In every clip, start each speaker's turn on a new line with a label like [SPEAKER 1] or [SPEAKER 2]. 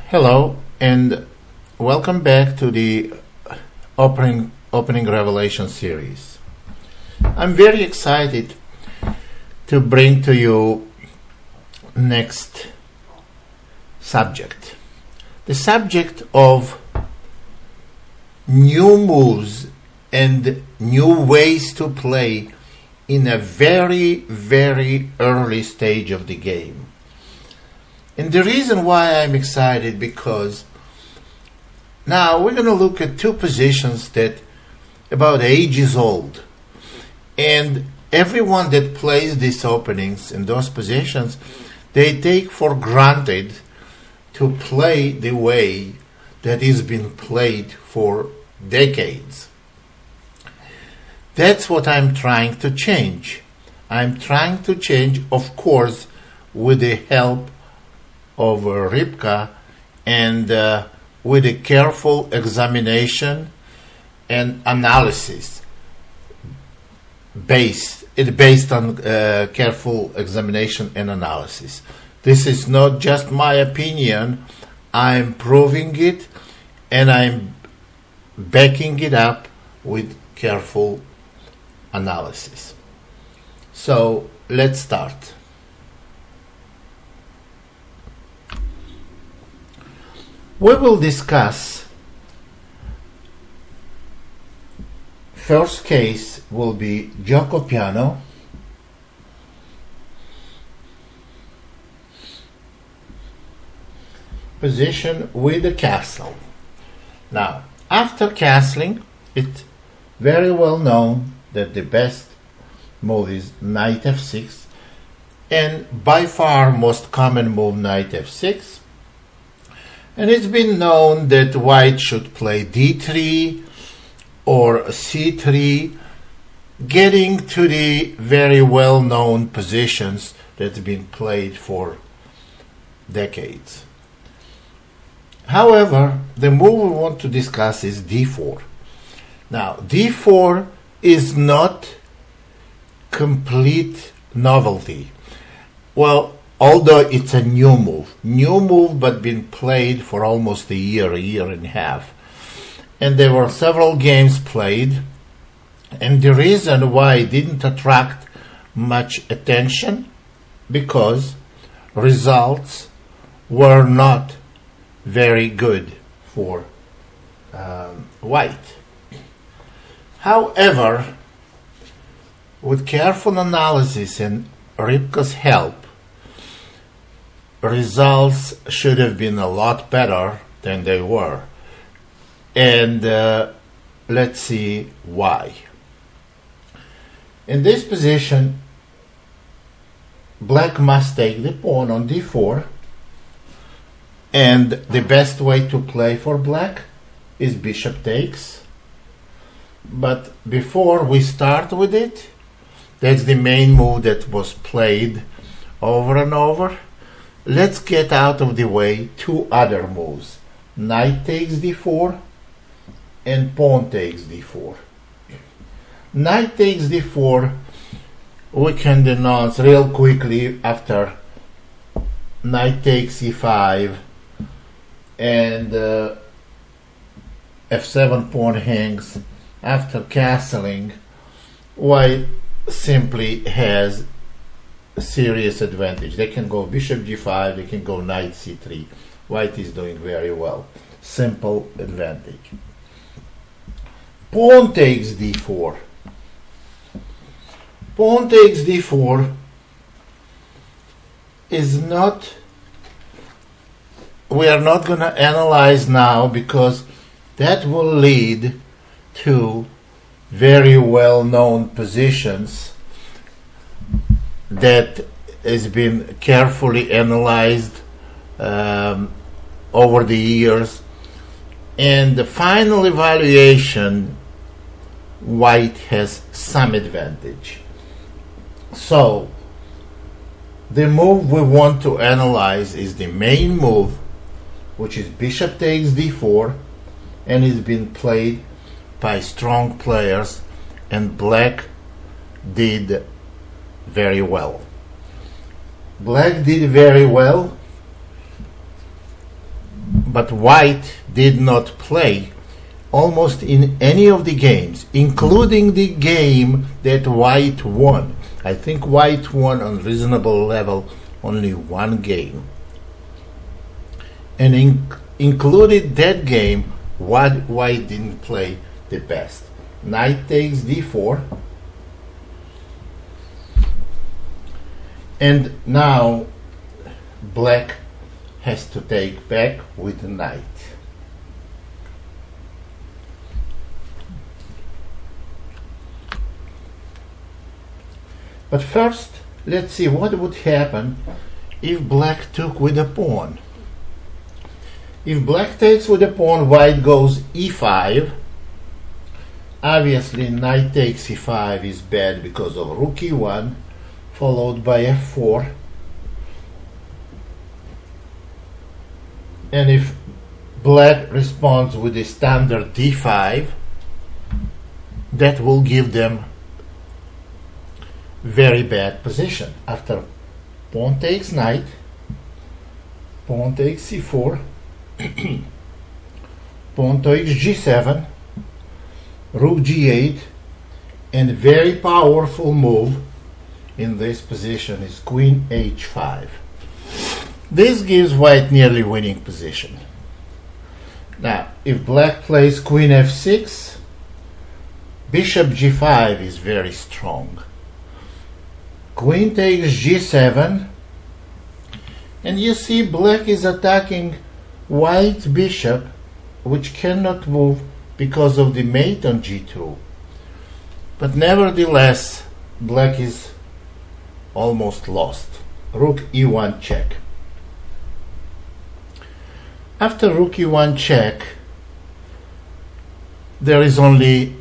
[SPEAKER 1] Hello and welcome back to the opening Revelation series. I'm very excited to bring to you next subject. The subject of new moves and new ways to play in a very, very early stage of the game. And the reason why I'm excited because now we're going to look at two positions that about ages old. And everyone that plays these openings in those positions, they take for granted to play the way that is been played for decades. That's what I'm trying to change. I'm trying to change, of course, with the help of Ripka and with a careful examination and analysis based on careful examination and analysis. This is not just my opinion. I'm proving it and I'm backing it up with careful analysis. So let's start. We will discuss, first case will be Giuco piano, position with the castle. Now, after castling, it's very well known that the best move is knight f6, and by far most common move knight f6. And it's been known that white should play d3 or c3, getting to the very well-known positions that's been played for decades. However, the move we want to discuss is d4. Now, d4 is not complete novelty. Well, although it's a new move but been played for almost a year and a half. And there were several games played, and the reason why it didn't attract much attention, because results were not very good for white. However, with careful analysis and Ripka's help, results should have been a lot better than they were. And let's see why. In this position, black must take the pawn on d4, and the best way to play for black is bishop takes. But before we start with it, that's the main move that was played over and over. Let's get out of the way two other moves. Knight takes d4 and pawn takes d4. Knight takes d4 we can denounce real quickly after knight takes e5 and f7 pawn hangs. After castling, white simply has a serious advantage. They can go bishop g5, they can go knight c3. White is doing very well. Simple advantage. Pawn takes d4. Pawn takes d4 is not, we are not going to analyze now, because that will lead to very well-known positions that has been carefully analyzed over the years, and the final evaluation, white has some advantage. So the move we want to analyze is the main move, which is bishop takes d4, and it's been played by strong players, and black did very well. Black did very well but white did not play almost in any of the games, including the game that white won. I think white won on reasonable level only one game. And included that game, what white didn't play the best. Knight takes d4. And now black has to take back with the knight. But first, let's see what would happen if black took with a pawn. If black takes with a pawn, white goes e5. Obviously, knight takes e5 is bad because of rook e1, followed by f4. And if black responds with a standard d5, that will give them very bad position. After pawn takes knight, pawn takes c4, pawn takes g7, rook g8, and very powerful move in this position is queen h5. This gives white nearly winning position. Now, if black plays queen f6, bishop g5 is very strong. Queen takes g7, and you see black is attacking white bishop, which cannot move because of the mate on g2. But nevertheless, black is almost lost. Rook e1 check. After rook e1 check, there is only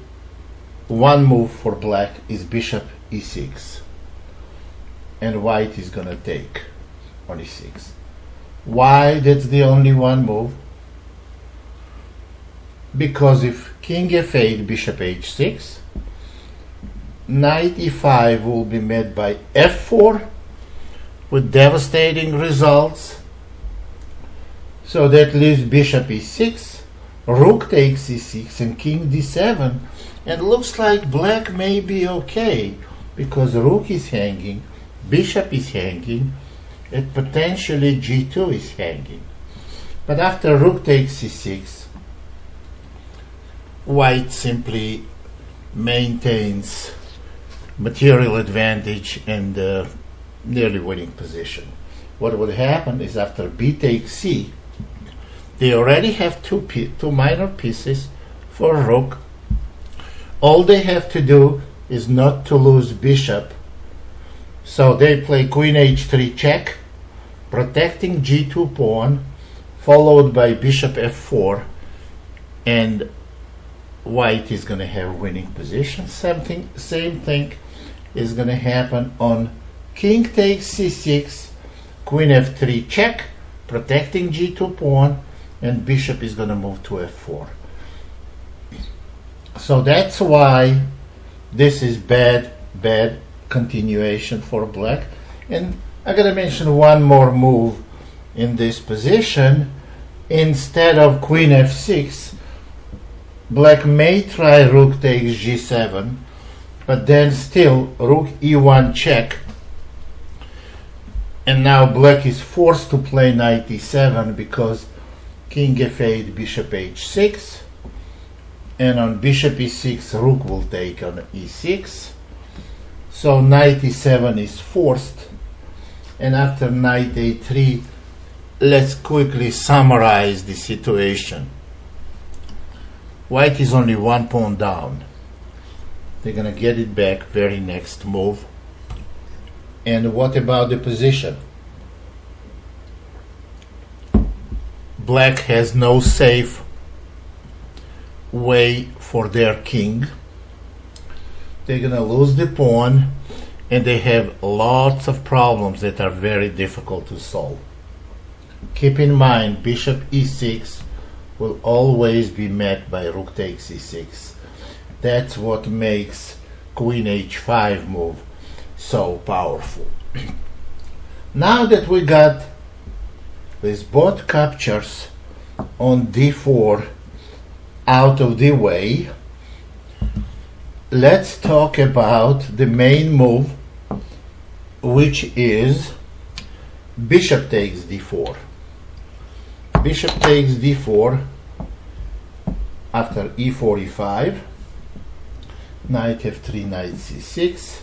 [SPEAKER 1] one move for black, is bishop e6. And white is going to take on e6. Why that's the only one move? Because if king f8, bishop h6, knight e5 will be met by f4 with devastating results. So that leaves bishop e6, rook takes e6, and king d7. And looks like black may be okay because rook is hanging, bishop is hanging, and potentially g2 is hanging. But after rook takes c6, white simply maintains material advantage and nearly winning position. What would happen is after b takes c, they already have two minor pieces for rook. All they have to do is not to lose bishop. So they play queen h3 check, protecting g2 pawn, followed by bishop f4, and white is going to have winning position. Same thing is going to happen on king takes c6, queen f3 check, protecting g2 pawn, and bishop is going to move to f4. So that's why this is bad continuation for black. And I gotta mention one more move in this position. Instead of queen f6, black may try rook takes g7, but then still rook e1 check, and now black is forced to play knight e7 because king f8, bishop h6, and on bishop e6 rook will take on e6. So knight e7 is forced, and after knight a3, let's quickly summarize the situation. White is only one pawn down. They're going to get it back very next move. And what about the position? Black has no safe way for their king. They're going to lose the pawn, and they have lots of problems that are very difficult to solve. Keep in mind, bishop e6 will always be met by rook takes e6. That's what makes queen h5 move so powerful. Now that we got these both captures, on d4 out of the way, let's talk about the main move, which is bishop takes d4. Bishop takes d4 after e4, e5, knight f3, knight c6,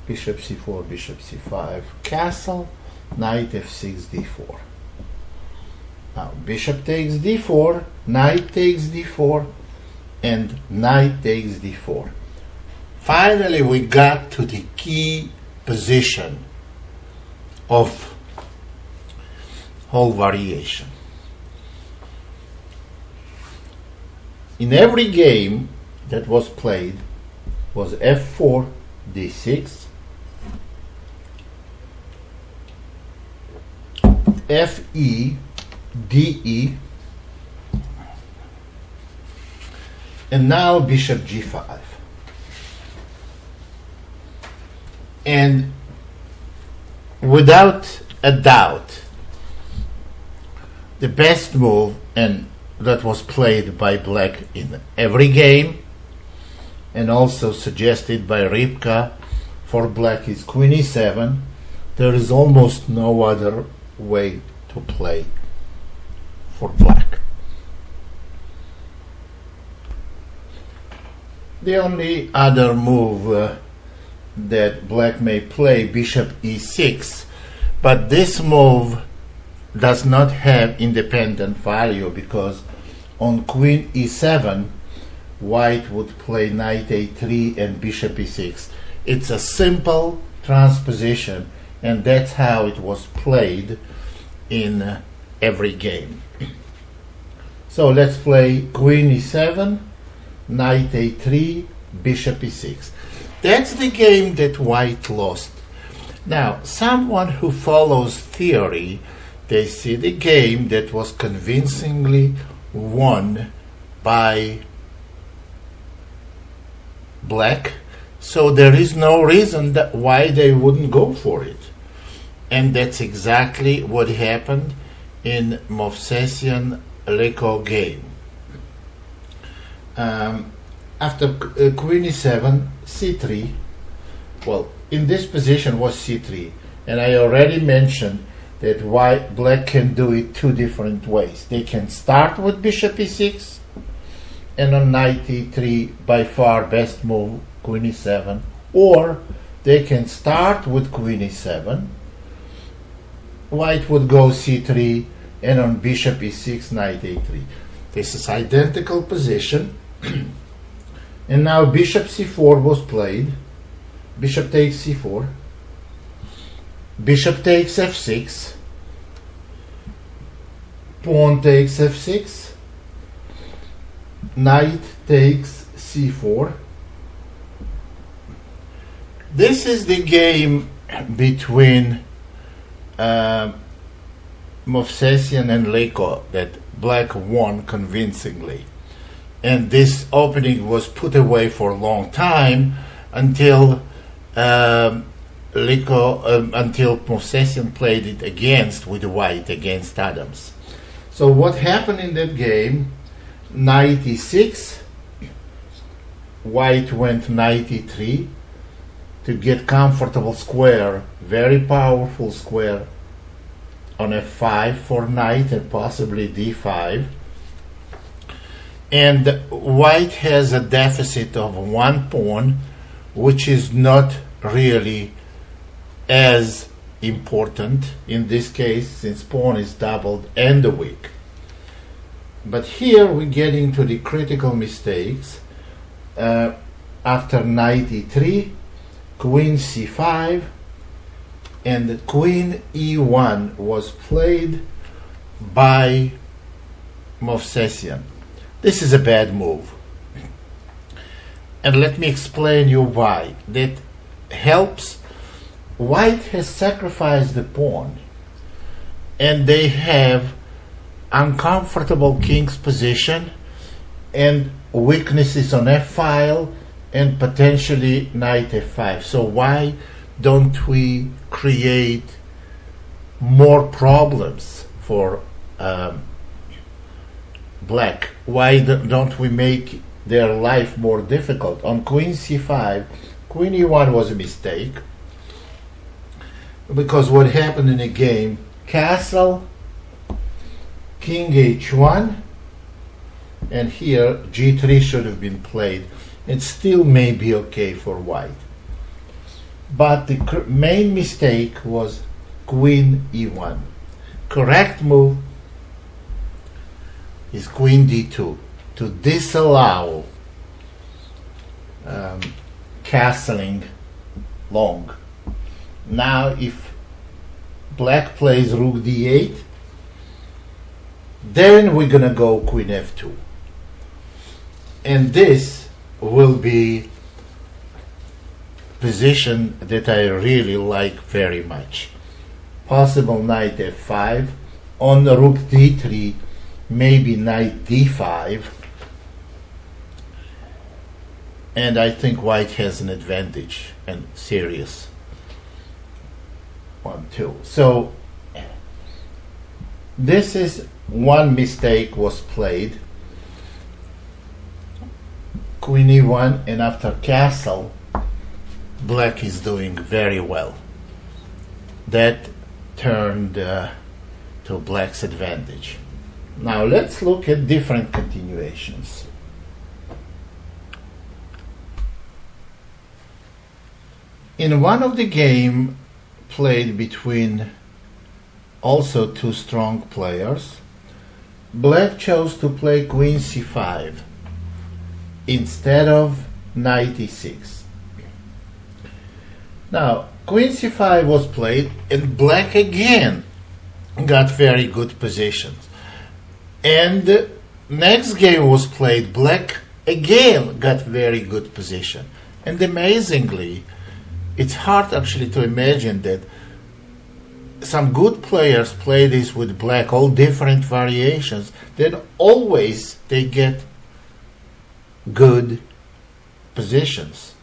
[SPEAKER 1] bishop c4, bishop c5, castle, knight f6, d4. Now bishop takes d4, knight takes d4, and knight takes d4. Finally we got to the key position of whole variation. In every game that was played was f4, d6, fe, de, and now bishop g5. And without a doubt, the best move, and that was played by black in every game, and also suggested by Rybka for black, is queen e7. There is almost no other way to play for black. The only other move that black may play, bishop e6, but this move does not have independent value, because on queen e7 white would play knight a3 and bishop e6. It's a simple transposition, and that's how it was played in every game. So let's play queen e7, knight a3, bishop e6. That's the game that white lost. Now, someone who follows theory, they see the game that was convincingly won by black, so there is no reason that why they wouldn't go for it. And that's exactly what happened in Movsesian-Leko game. After queen e7, c3, well, in this position was c3, and I already mentioned that black can do it two different ways. They can start with bishop e6, and on knight e3, by far best move, queen e7, or they can start with queen e7, white would go c3, and on bishop e6, knight a3. This is identical position. And now bishop c4 was played. Bishop takes c4, bishop takes f6, pawn takes f6, knight takes c4. This is the game between Movsesian and Leko that black won convincingly. And this opening was put away for a long time until until Movsesian played it with white against Adams. So what happened in that game? Knight e6, white went knight e3 to get comfortable square, very powerful square on f5 for knight and possibly d5. And white has a deficit of one pawn, which is not really as important in this case, since pawn is doubled and weak. But here we get into the critical mistakes. After knight e3, queen c5, and queen e1 was played by Movsesian. This is a bad move. And let me explain you why. That helps. White has sacrificed the pawn, and they have uncomfortable king's position and weaknesses on f-file and potentially knight f5. So why don't we create more problems for black. Why don't we make their life more difficult? On queen c5, queen e1 was a mistake, because what happened in the game, castle, king h1, and here g3 should have been played. It still may be okay for white. But the main mistake was queen e1. Correct move is queen d2 to disallow castling long. Now if black plays rook d8, then we're gonna go queen f2, and this will be position that I really like very much. Possible knight f5, on the rook d3, maybe knight d5, and I think white has an advantage, and serious one too. So this is one mistake was played, queen e1, and after castle black is doing very well. That turned to black's advantage. Now let's look at different continuations. In one of the game played between also two strong players, black chose to play queen c5 instead of knight e6. Now, queen c5 was played, and black again got very good positions. And the next game was played, black again got very good position. And amazingly, it's hard actually to imagine that some good players play this with black, all different variations, then always they get good positions.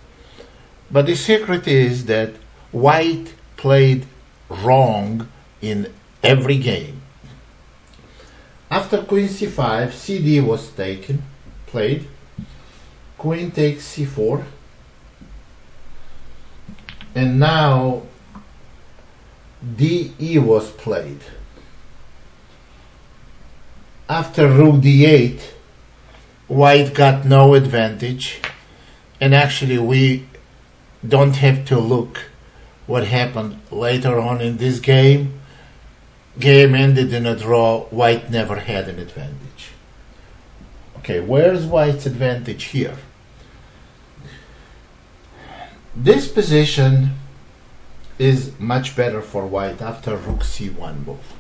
[SPEAKER 1] But the secret is that white played wrong in every game. After queen c5, cd was played, queen takes c4, and now de was played. After rook d8, white got no advantage, and actually we don't have to look what happened later on in this game. Game ended in a draw. White never had an advantage. Okay, where's white's advantage here? This position is much better for white after rook c1 move.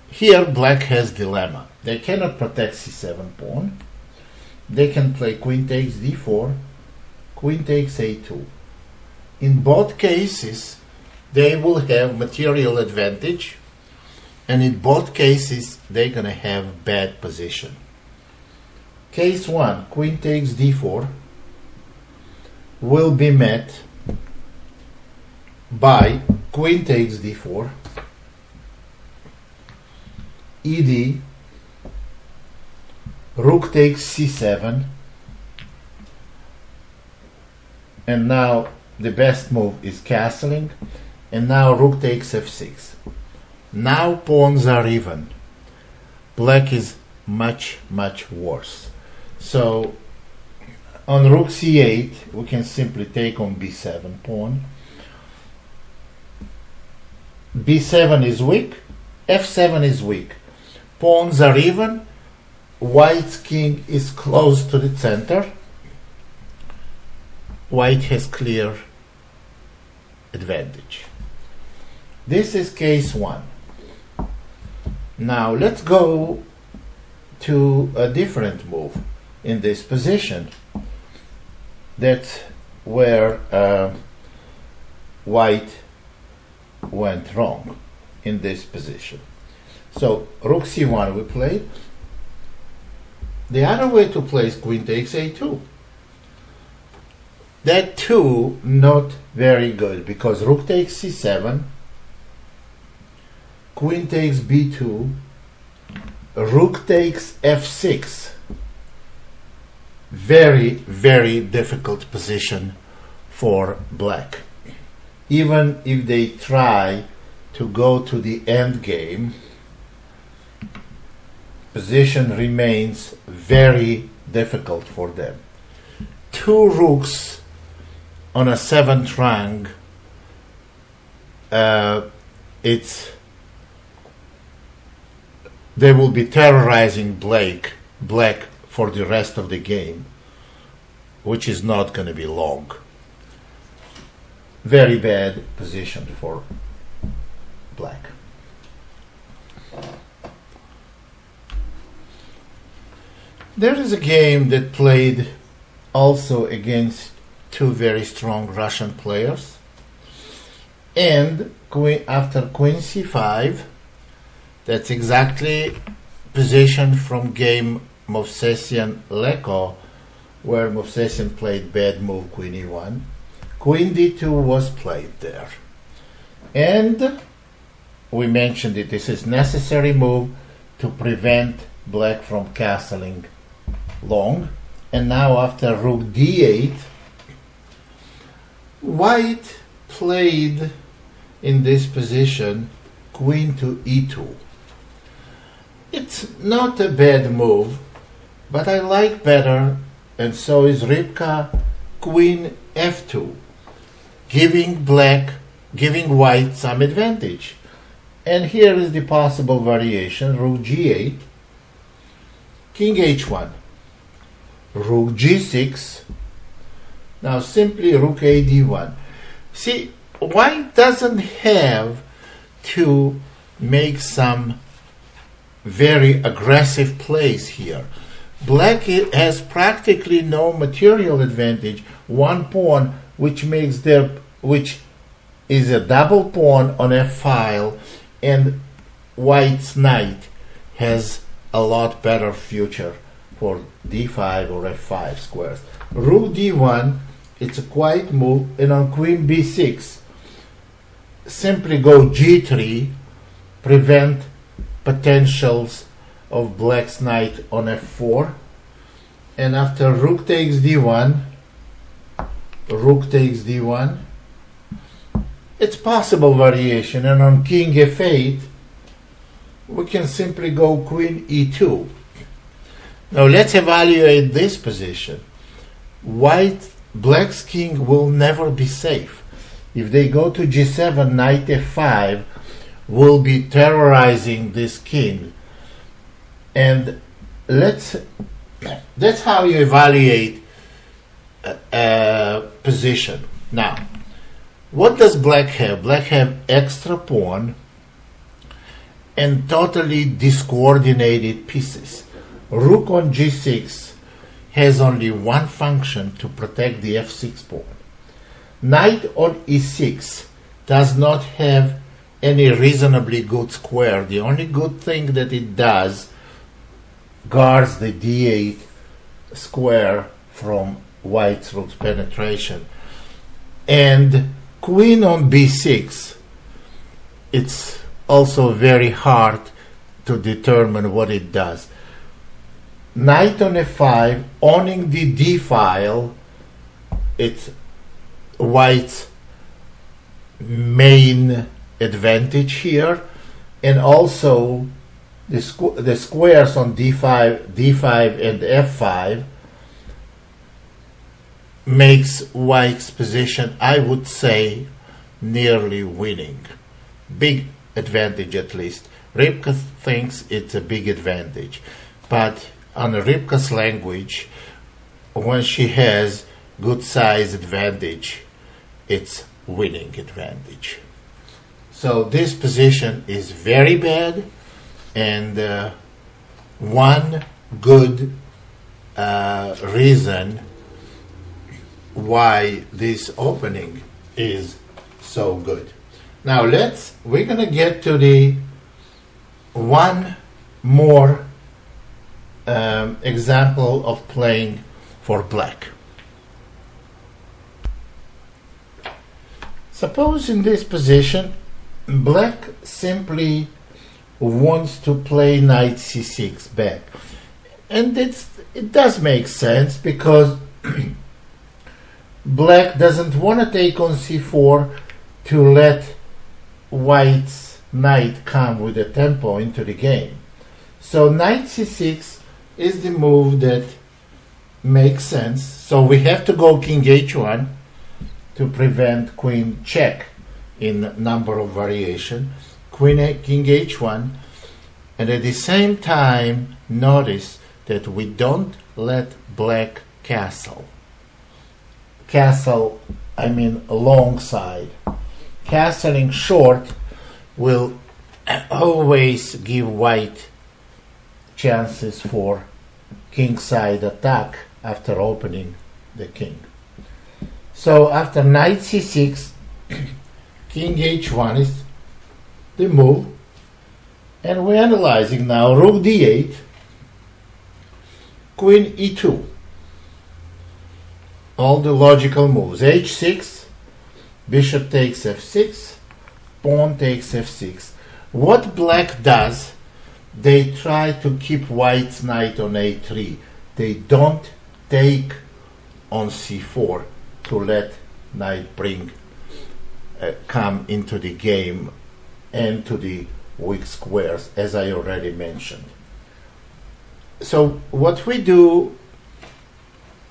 [SPEAKER 1] Here black has dilemma. They cannot protect c7 pawn. They can play queen takes d4, queen takes a2. In both cases, they will have material advantage, and in both cases, they're going to have bad position. Case 1, queen takes d4, will be met by queen takes d4, ed, rook takes c7, and now the best move is castling, and now rook takes f6. Now pawns are even. Black is much worse. So on rook c8 we can simply take on b7 pawn. b7 is weak, f7 is weak. Pawns are even. White's king is close to the center. White has clear advantage. This is case 1. Now let's go to a different move in this position. That's where white went wrong in this position. So rook c1 we played. The other way to play is queen takes a2. That too not very good, because rook takes c7, queen takes b2, rook takes f6. Very, very difficult position for black. Even if they try to go to the end game, position remains very difficult for them. Two rooks on a 7th rank, they will be terrorizing black for the rest of the game, which is not going to be long. Very bad position for black. There is a game that played also against two very strong Russian players, and after queen c5, that's exactly position from game Movsesian-Leko, where Movsesian played bad move queen e1. Queen d2 was played there, and we mentioned it. This is necessary move to prevent black from castling long. And now after rook d8, white played in this position queen to e2. It's not a bad move, but I like better, and so is Rybka, queen f2, giving white some advantage. And here is the possible variation: rook g8, king h1, rook g6, now simply rook a d1. See, white doesn't have to make some very aggressive plays here. Black has practically no material advantage. One pawn, which is a double pawn on f file, and white's knight has a lot better future for d5 or f5 squares. Rook d1, it's a quiet move, and on queen b6, simply go g3, prevent potentials of black's knight on f4, and after rook takes d1, it's possible variation, and on king f8, we can simply go queen e2. Now let's evaluate this position. Black's king will never be safe. If they go to g7, knight f5 will be terrorizing this king. And that's how you evaluate position. Now, what does black have? Black have extra pawn and totally discoordinated pieces. Rook on g6 has only one function: to protect the f6 pawn. Knight on e6 does not have any reasonably good square. The only good thing that it does guards the d8 square from white's rook's penetration. And queen on b6, it's also very hard to determine what it does. Knight on f5, owning the d file, it's white's main advantage here, and also the squares on d5 and f5 makes white's position, I would say, nearly winning. Big advantage, at least. Rybka thinks it's a big advantage, but on Rybka's language, when she has good size advantage, it's winning advantage. So this position is very bad, and one good reason why this opening is so good. Now we're gonna get to the one more example of playing for black. Suppose in this position black simply wants to play knight c6 back. And it does make sense, because black doesn't want to take on c4 to let white's knight come with a tempo into the game. So knight c6 is the move that makes sense. So we have to go king h1 to prevent queen check in number of variation. King h1, and at the same time notice that we don't let black castle. Castle, I mean long side. Castling short will always give white chances for kingside attack after opening the king. So after knight c6, king h1 is the move, and we're analyzing now rook d8, queen e2, all the logical moves. h6, bishop takes f6, pawn takes f6. What black does, they try to keep white's knight on a3. They don't take on c4 to let knight come into the game and to the weak squares, as I already mentioned. So what we do,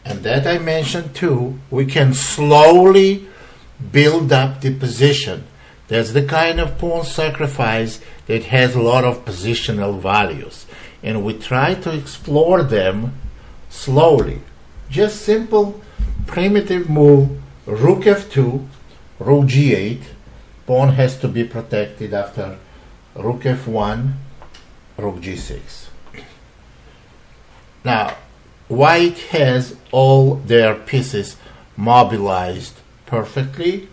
[SPEAKER 1] and that I mentioned too, we can slowly build up the position. That's the kind of pawn sacrifice that has a lot of positional values, and we try to explore them slowly. Just simple primitive move, rook f2, rook g8, pawn has to be protected after rook f1, rook g6. Now, white has all their pieces mobilized perfectly,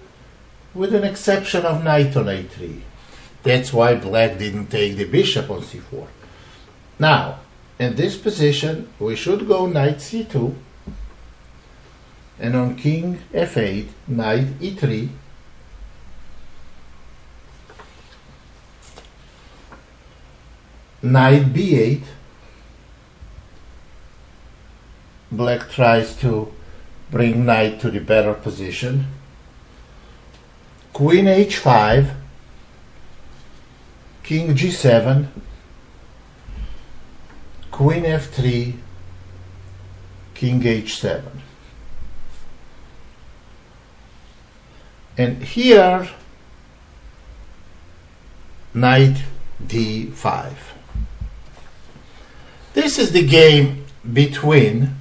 [SPEAKER 1] with an exception of knight on a3. That's why black didn't take the bishop on c4. Now, in this position, we should go knight c2, and on king f8, knight e3, knight b8, black tries to bring knight to the better position, queen h5, king g7, queen f3, king h7. And here, knight d5. This is the game between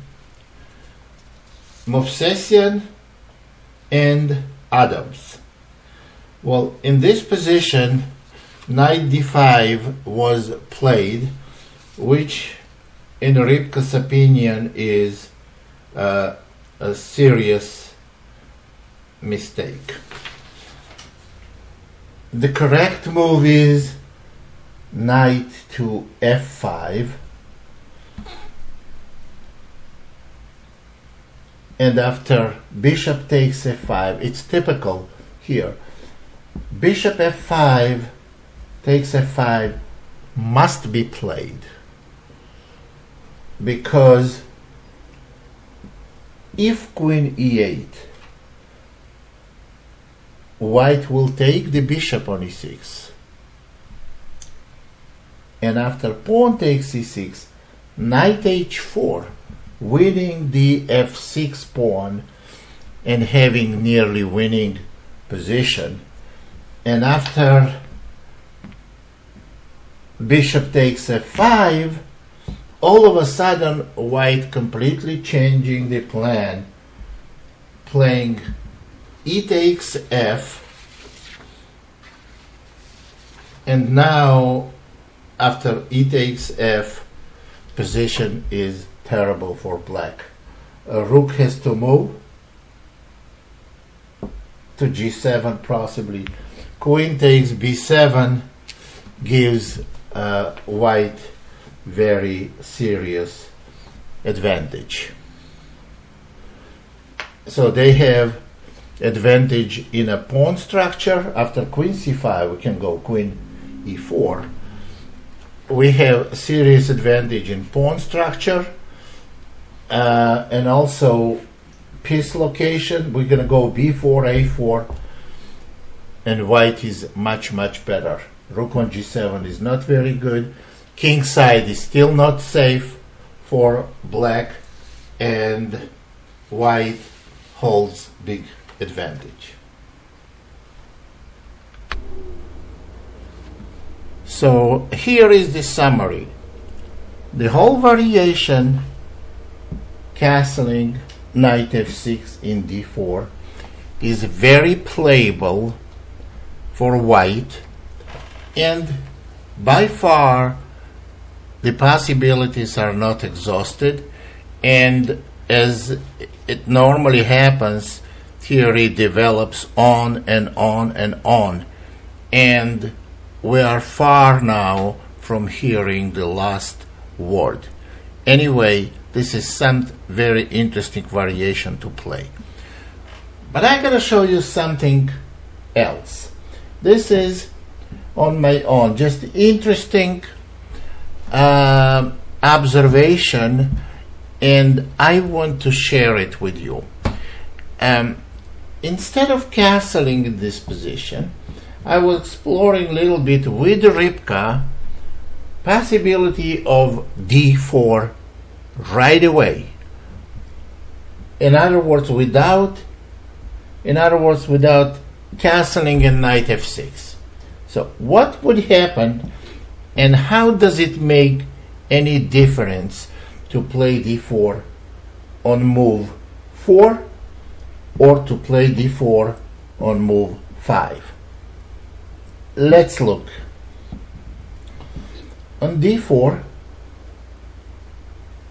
[SPEAKER 1] Movsesian and Adams. Well, in this position, knight d5 was played, which in Rybka's opinion is a serious mistake. The correct move is knight to f5, and after bishop takes f5, it's typical here. Bishop f5 takes f5 must be played, because if queen e8, white will take the bishop on e6, and after pawn takes e6, knight h4, winning the f6 pawn and having nearly winning position. And after bishop takes f5, all of a sudden white completely changing the plan, playing e takes f, and now after e takes f, position is terrible for black. Rook has to move to g7 possibly. Queen takes b7 gives white very serious advantage. So they have advantage in a pawn structure. After queen c5 we can go queen e4, we have serious advantage in pawn structure and also piece location. We're going to go b4, a4, and white is much better. Rook on g7 is not very good. King side is still not safe for black, and white holds big advantage. So here is the summary. The whole variation, castling knight f6 in d4, is very playable for white, and by far the possibilities are not exhausted, and as it normally happens, theory develops on and on and on, and we are far now from hearing the last word. Anyway, this is some very interesting variation to play. But I'm going to show you something else. This is on my own, just interesting observation, and I want to share it with you. Instead of castling in this position, I was exploring a little bit with Rybka possibility of d4 right away. In other words, without castling in knight f6. So what would happen, and how does it make any difference to play d4 on move 4 or to play d4 on move 5? Let's look. On d4,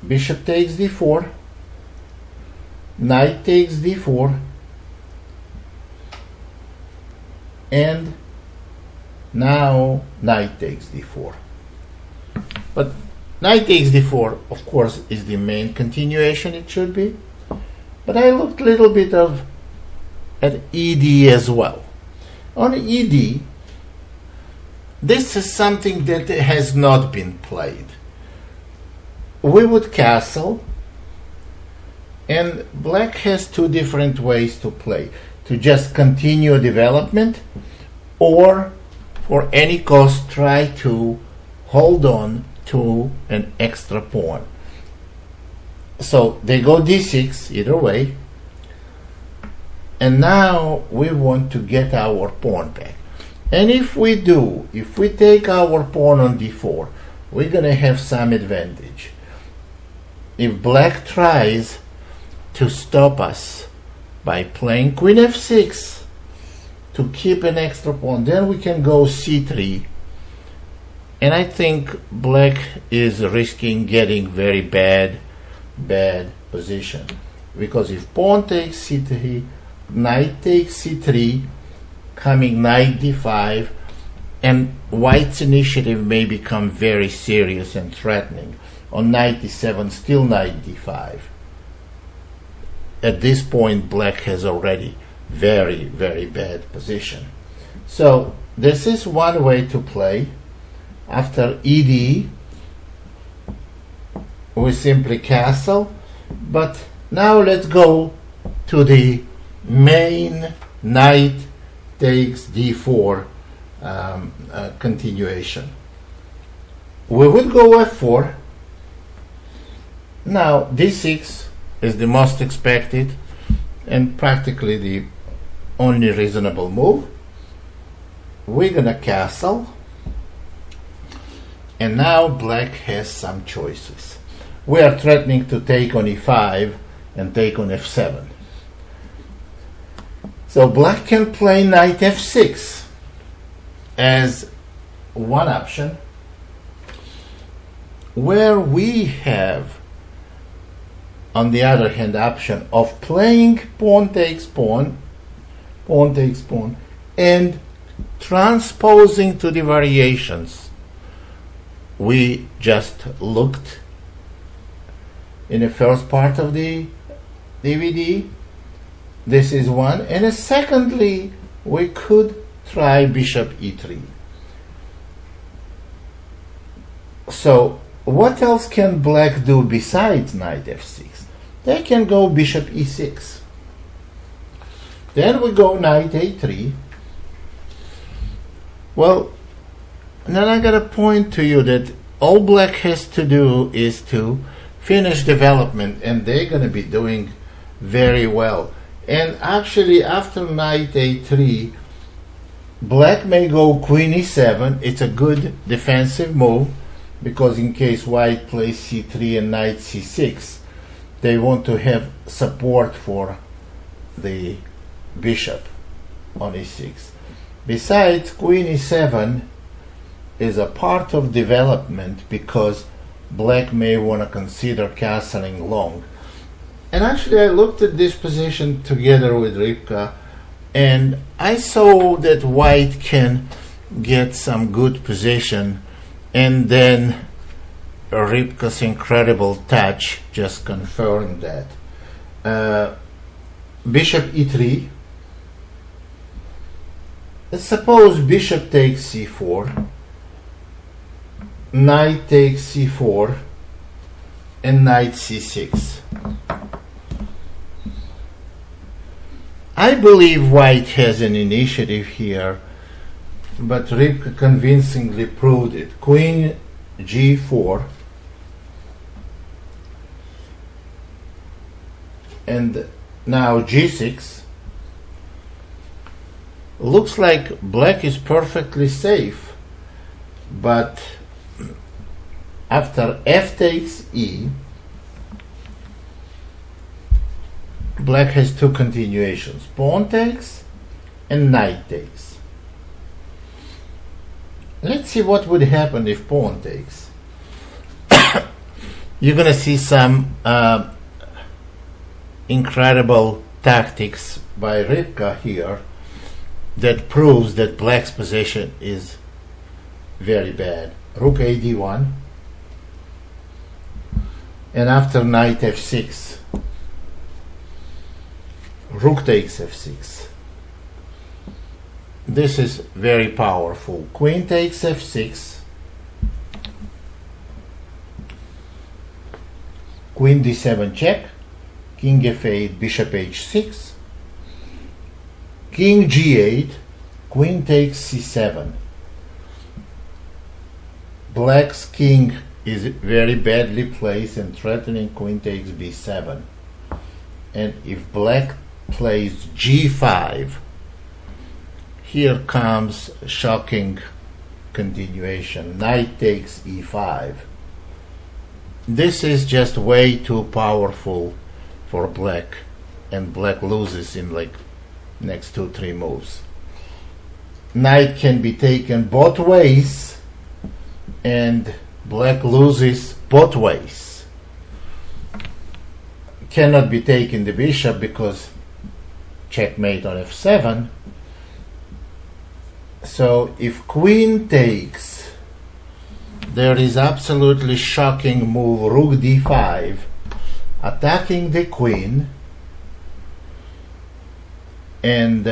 [SPEAKER 1] bishop takes d4, knight takes d4, and now knight takes d4. But knight takes d4, of course, is the main continuation, it should be. But I looked a little bit at ed as well. On ed, this is something that has not been played. We would castle, and black has two different ways to play: to just continue development, or for any cost try to hold on to an extra pawn. So they go d6 either way, and now we want to get our pawn back. And if we take our pawn on d4, we're going to have some advantage. If black tries to stop us by playing queen f6 to keep an extra pawn, then we can go c3. And I think black is risking getting very bad position. Because if pawn takes c3, knight takes c3, coming knight d5, and white's initiative may become very serious and threatening. On knight d7, still knight d5. At this point, black has already very bad position. So this is one way to play. After ed, we simply castle. But now let's go to the main knight takes d4 continuation. We would go f4. Now d6 is the most expected and practically the only reasonable move. We're gonna castle, and now black has some choices. We are threatening to take on e5 and take on f7. So black can play knight f6 as one option, where we have, on the other hand, option of playing pawn takes pawn, and transposing to the variations. We just looked in the first part of the DVD. This is one. And secondly, we could try bishop e3. So what else can black do besides knight f6? They can go bishop e6. Then we go knight a3. Well, then I gotta point to you that all black has to do is to finish development, and they're gonna be doing very well. And actually, after knight a3, black may go queen e7. It's a good defensive move, because in case white plays c3 and knight c6, they want to have support for the bishop on e6. Besides, queen e7 is a part of development, because black may want to consider castling long. And actually, I looked at this position together with Rybka, and I saw that white can get some good position, and then Rybka's incredible touch just confirmed that. Bishop e3. Let's suppose bishop takes c4, knight takes c4, and knight c6. I believe white has an initiative here, but Rybka convincingly proved it. Queen g4, and now g6. Looks like black is perfectly safe, but after f takes e, black has two continuations: pawn takes and knight takes. Let's see what would happen if pawn takes. You're gonna see some incredible tactics by Rybka here that proves that black's position is very bad. Rook a d1, and after knight f6, rook takes f6. This is very powerful. Queen takes f6, queen d7 check, king f8, bishop h6, king g8, queen takes c7. Black's king is very badly placed and threatening queen takes b7. And if black plays g5, here comes shocking continuation. Knight takes e5. This is just way too powerful for black, and black loses in like next 2-3 moves. Knight can be taken both ways, and black loses both ways. Cannot be taken the bishop because checkmate on f7. So if queen takes, there is absolutely shocking move rook d5, attacking the queen, and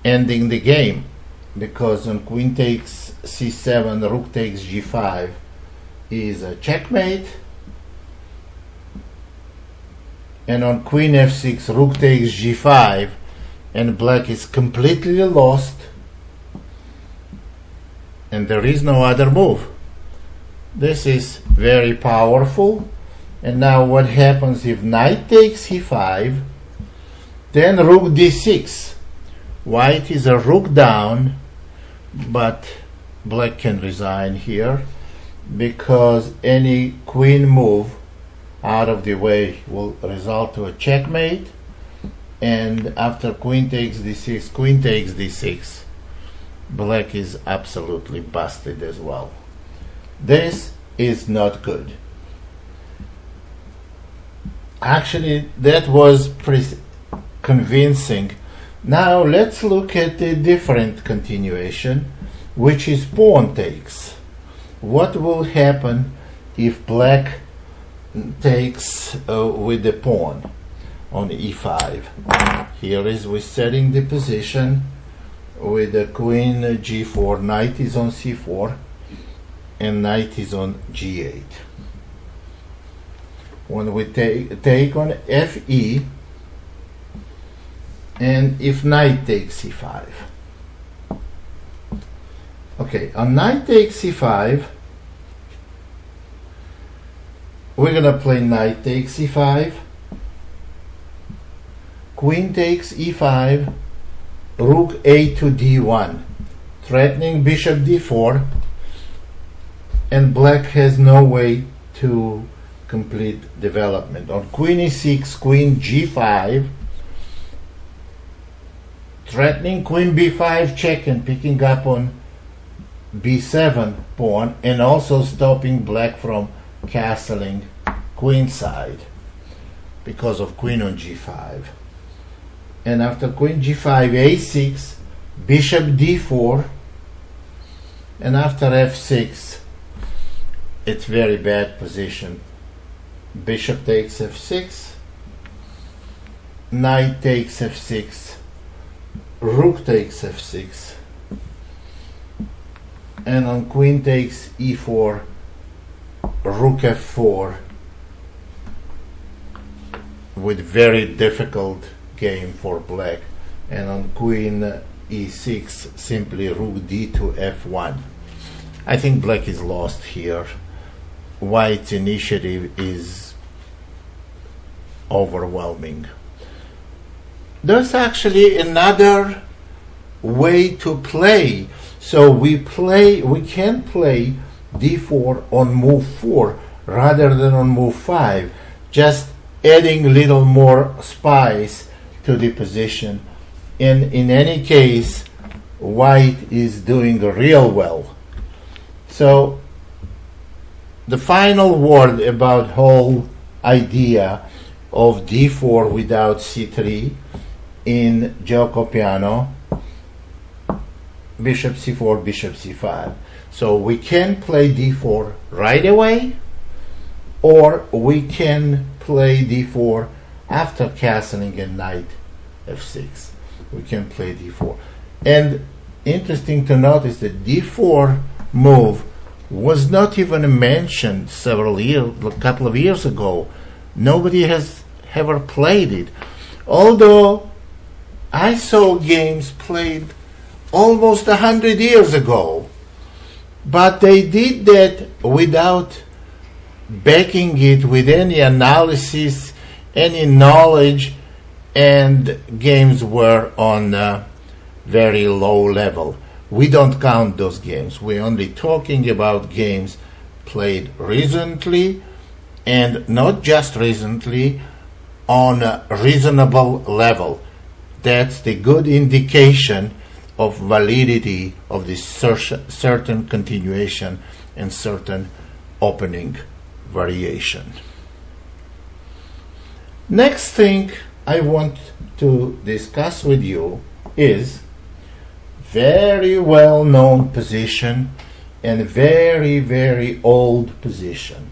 [SPEAKER 1] ending the game, because on queen takes c7, rook takes g5 is a checkmate, and on queen f6, rook takes g5, and black is completely lost, and there is no other move. This is very powerful. And now what happens if knight takes e5, then rook d6? White is a rook down, but black can resign here, because any queen move out of the way will result to a checkmate. And after queen takes d6, queen takes d6, black is absolutely busted as well. This is not good. Actually, that was pretty convincing. Now let's look at a different continuation, which is pawn takes. What will happen if black takes with the pawn on e5? Here is we're setting the position with the queen g4, knight is on c4, and knight is on g8. When we take on fe, and if knight takes c5. Okay, on knight takes c5, we're gonna play knight takes c5, queen takes e5, rook a to d1, threatening bishop d4, and black has no way to complete development. On queen e6, queen g5, threatening queen b5 check and picking up on b7 pawn, and also stopping black from castling queenside because of queen on g5. And after queen g5, a6, bishop d4, and after f6, it's very bad position. Bishop takes f6, knight takes f6, rook takes f6, and on queen takes e4, rook f4, with very difficult game for black, and on queen e6, simply rook d to f1. I think black is lost here. White's initiative is overwhelming. There's actually another way to play. So we can play d4 on move 4 rather than on move 5, just adding a little more spice to the position. And in any case, white is doing real well. So the final word about whole idea of d4 without c3 in Giuco piano, bishop c4, bishop c5. So we can play d4 right away, or we can play d4 after castling a knight f6. We can play d4. And interesting to notice that d4 move was not even mentioned a couple of years ago. Nobody has ever played it. Although I saw games played almost 100 years ago, but they did that without backing it with any analysis, any knowledge, and games were on a very low level. We don't count those games. We're only talking about games played recently, and not just recently, on a reasonable level. That's the good indication of validity of this certain continuation and certain opening variation. Next thing I want to discuss with you is very well known position and very, very old position.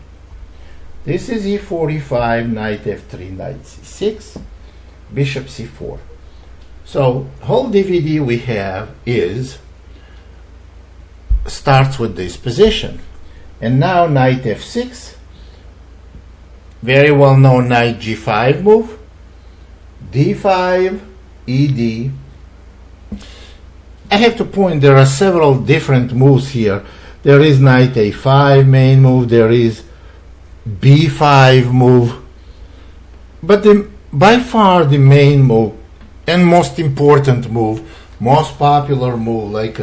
[SPEAKER 1] This is e45, knight f3, knight c6, bishop c4. So whole DVD we have starts with this position. And now knight f6, very well known knight g5 move, d5, ed. I have to point, there are several different moves here. There is knight a5 main move, there is b5 move, but by far the main move and most important move, most popular move, like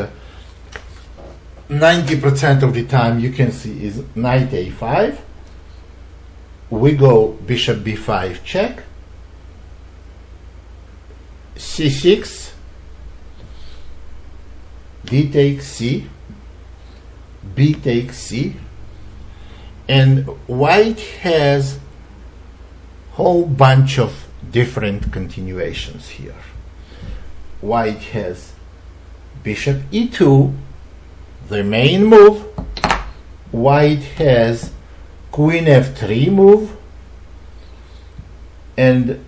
[SPEAKER 1] 90% of the time you can see, is knight a5. We go bishop b5 check, c6, d takes c, b takes c, and white has whole bunch of different continuations here. White has bishop e2, the main move. White has queen f3 move, and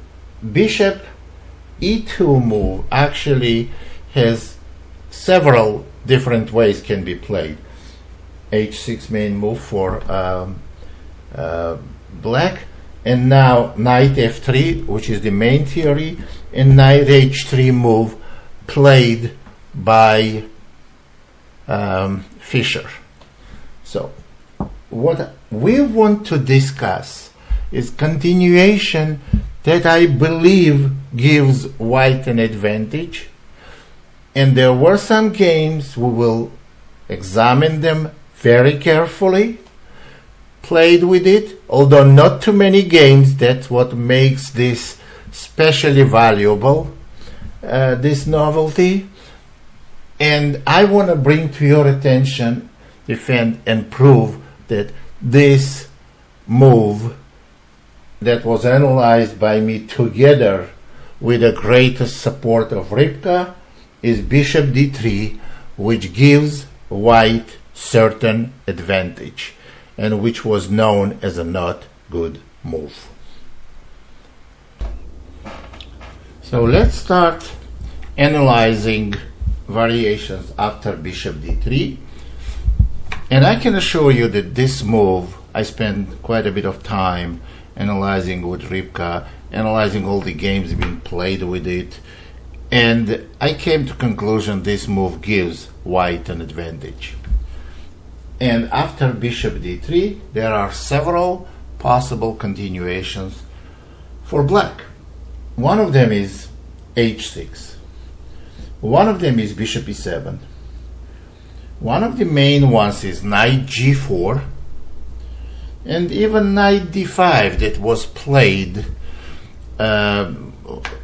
[SPEAKER 1] bishop e2 move actually has several different ways can be played. h6 main move for black, and now knight f3, which is the main theory, and knight h3 move played by Fischer. So what we want to discuss is continuation that I believe gives white an advantage, and there were some games we will examine them very carefully, played with it, although not too many games. That's what makes this especially valuable, this novelty. And I want to bring to your attention, defend, and prove that this move that was analyzed by me together with the greatest support of Rybka is bishop d3, which gives white certain advantage, and which was known as a not good move. So let's start analyzing variations after bishop d3, and I can assure you that this move I spent quite a bit of time analyzing with Rybka, analyzing all the games being played with it, and I came to conclusion this move gives white an advantage. And after bishop d3 there are several possible continuations for black. One of them is h6. One of them is bishop e7. One of the main ones is knight g4, and even knight d5 that was played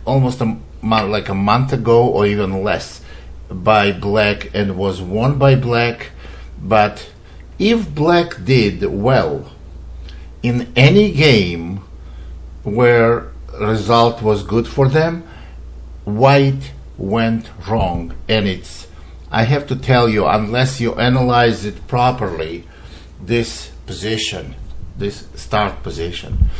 [SPEAKER 1] almost like a month ago or even less by black and was won by black. But if black did well in any game where result was good for them, white went wrong. And it's, I have to tell you, unless you analyze it properly, this position, this start position,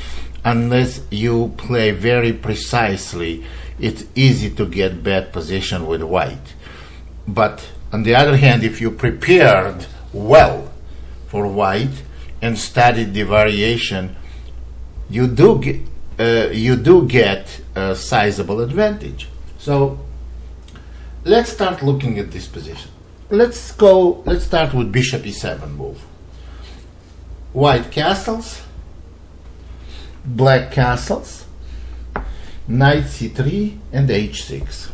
[SPEAKER 1] unless you play very precisely, it's easy to get bad position with white. But on the other hand, if you prepared well for white and studied the variation, you do get a sizable advantage. So let's start looking at this position. Let's start with bishop e7 move. White castles, black castles, knight c3 and h6.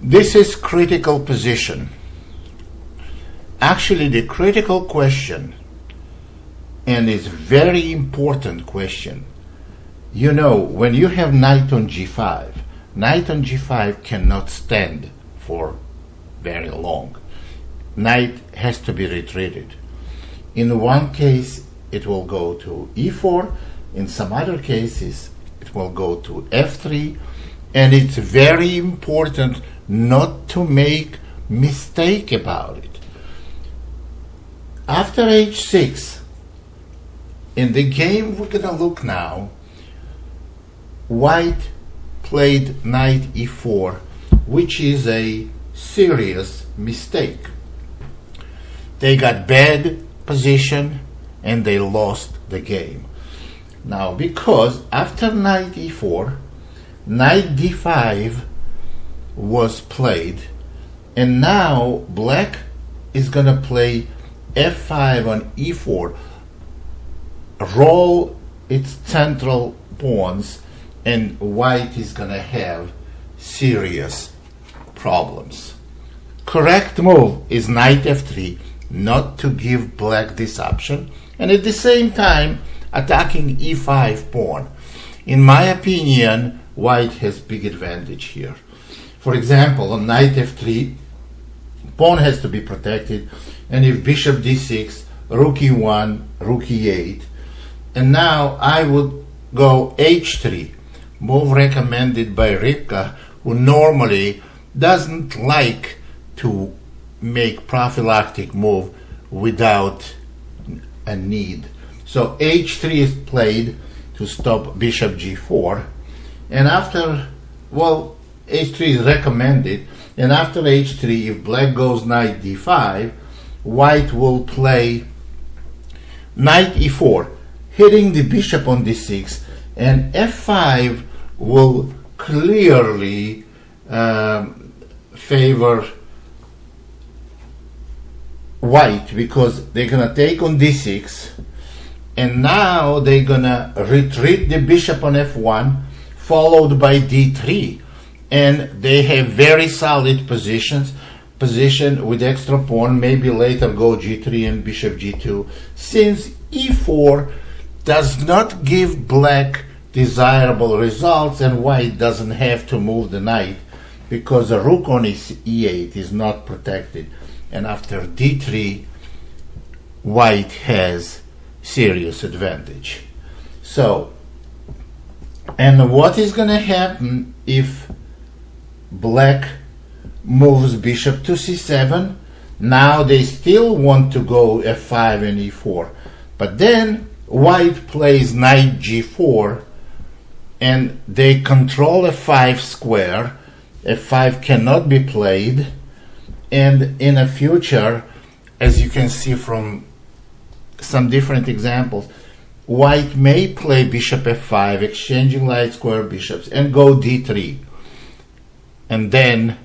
[SPEAKER 1] This is critical position. Actually, the critical question, and it's very important question. You know, when you have knight on g5 cannot stand for very long. Knight has to be retreated. In one case, it will go to e4. In some other cases, it will go to f3. And it's very important not to make mistake about it. After h6, in the game we're gonna look now, white played knight e4, which is a serious mistake. They got bad position and they lost the game. Now, because after knight e4, knight d5 was played, and now black is gonna play f5 on e4, roll its central pawns, and white is gonna have serious problems. Correct move is knight f3, not to give black this option, and at the same time attacking e5 pawn. In my opinion, white has big advantage here. For example, on knight f3, pawn has to be protected, and if bishop d6, rook e1, rook e8, and now I would go h3, move recommended by Rybka, who normally doesn't like to make prophylactic move without a need. So h3 is played to stop bishop g4, and after, well, h3 is recommended, And after h3, if black goes knight d5, white will play knight e4, hitting the bishop on d6, and f5 will clearly favor white, because they're gonna take on d6, and now they're gonna retreat the bishop on f1, followed by d3, and they have very solid position with extra pawn, maybe later go g3 and bishop g2, since e4 does not give black desirable results, and white doesn't have to move the knight because the rook on e8 is not protected, and after d3 white has serious advantage. So, and what is going to happen if black moves bishop to c7? Now they still want to go f5 and e4, but then white plays knight g4, and they control f5 square. f5 cannot be played, and in the future, as you can see from some different examples, white may play bishop f5, exchanging light square bishops, and go d3, and then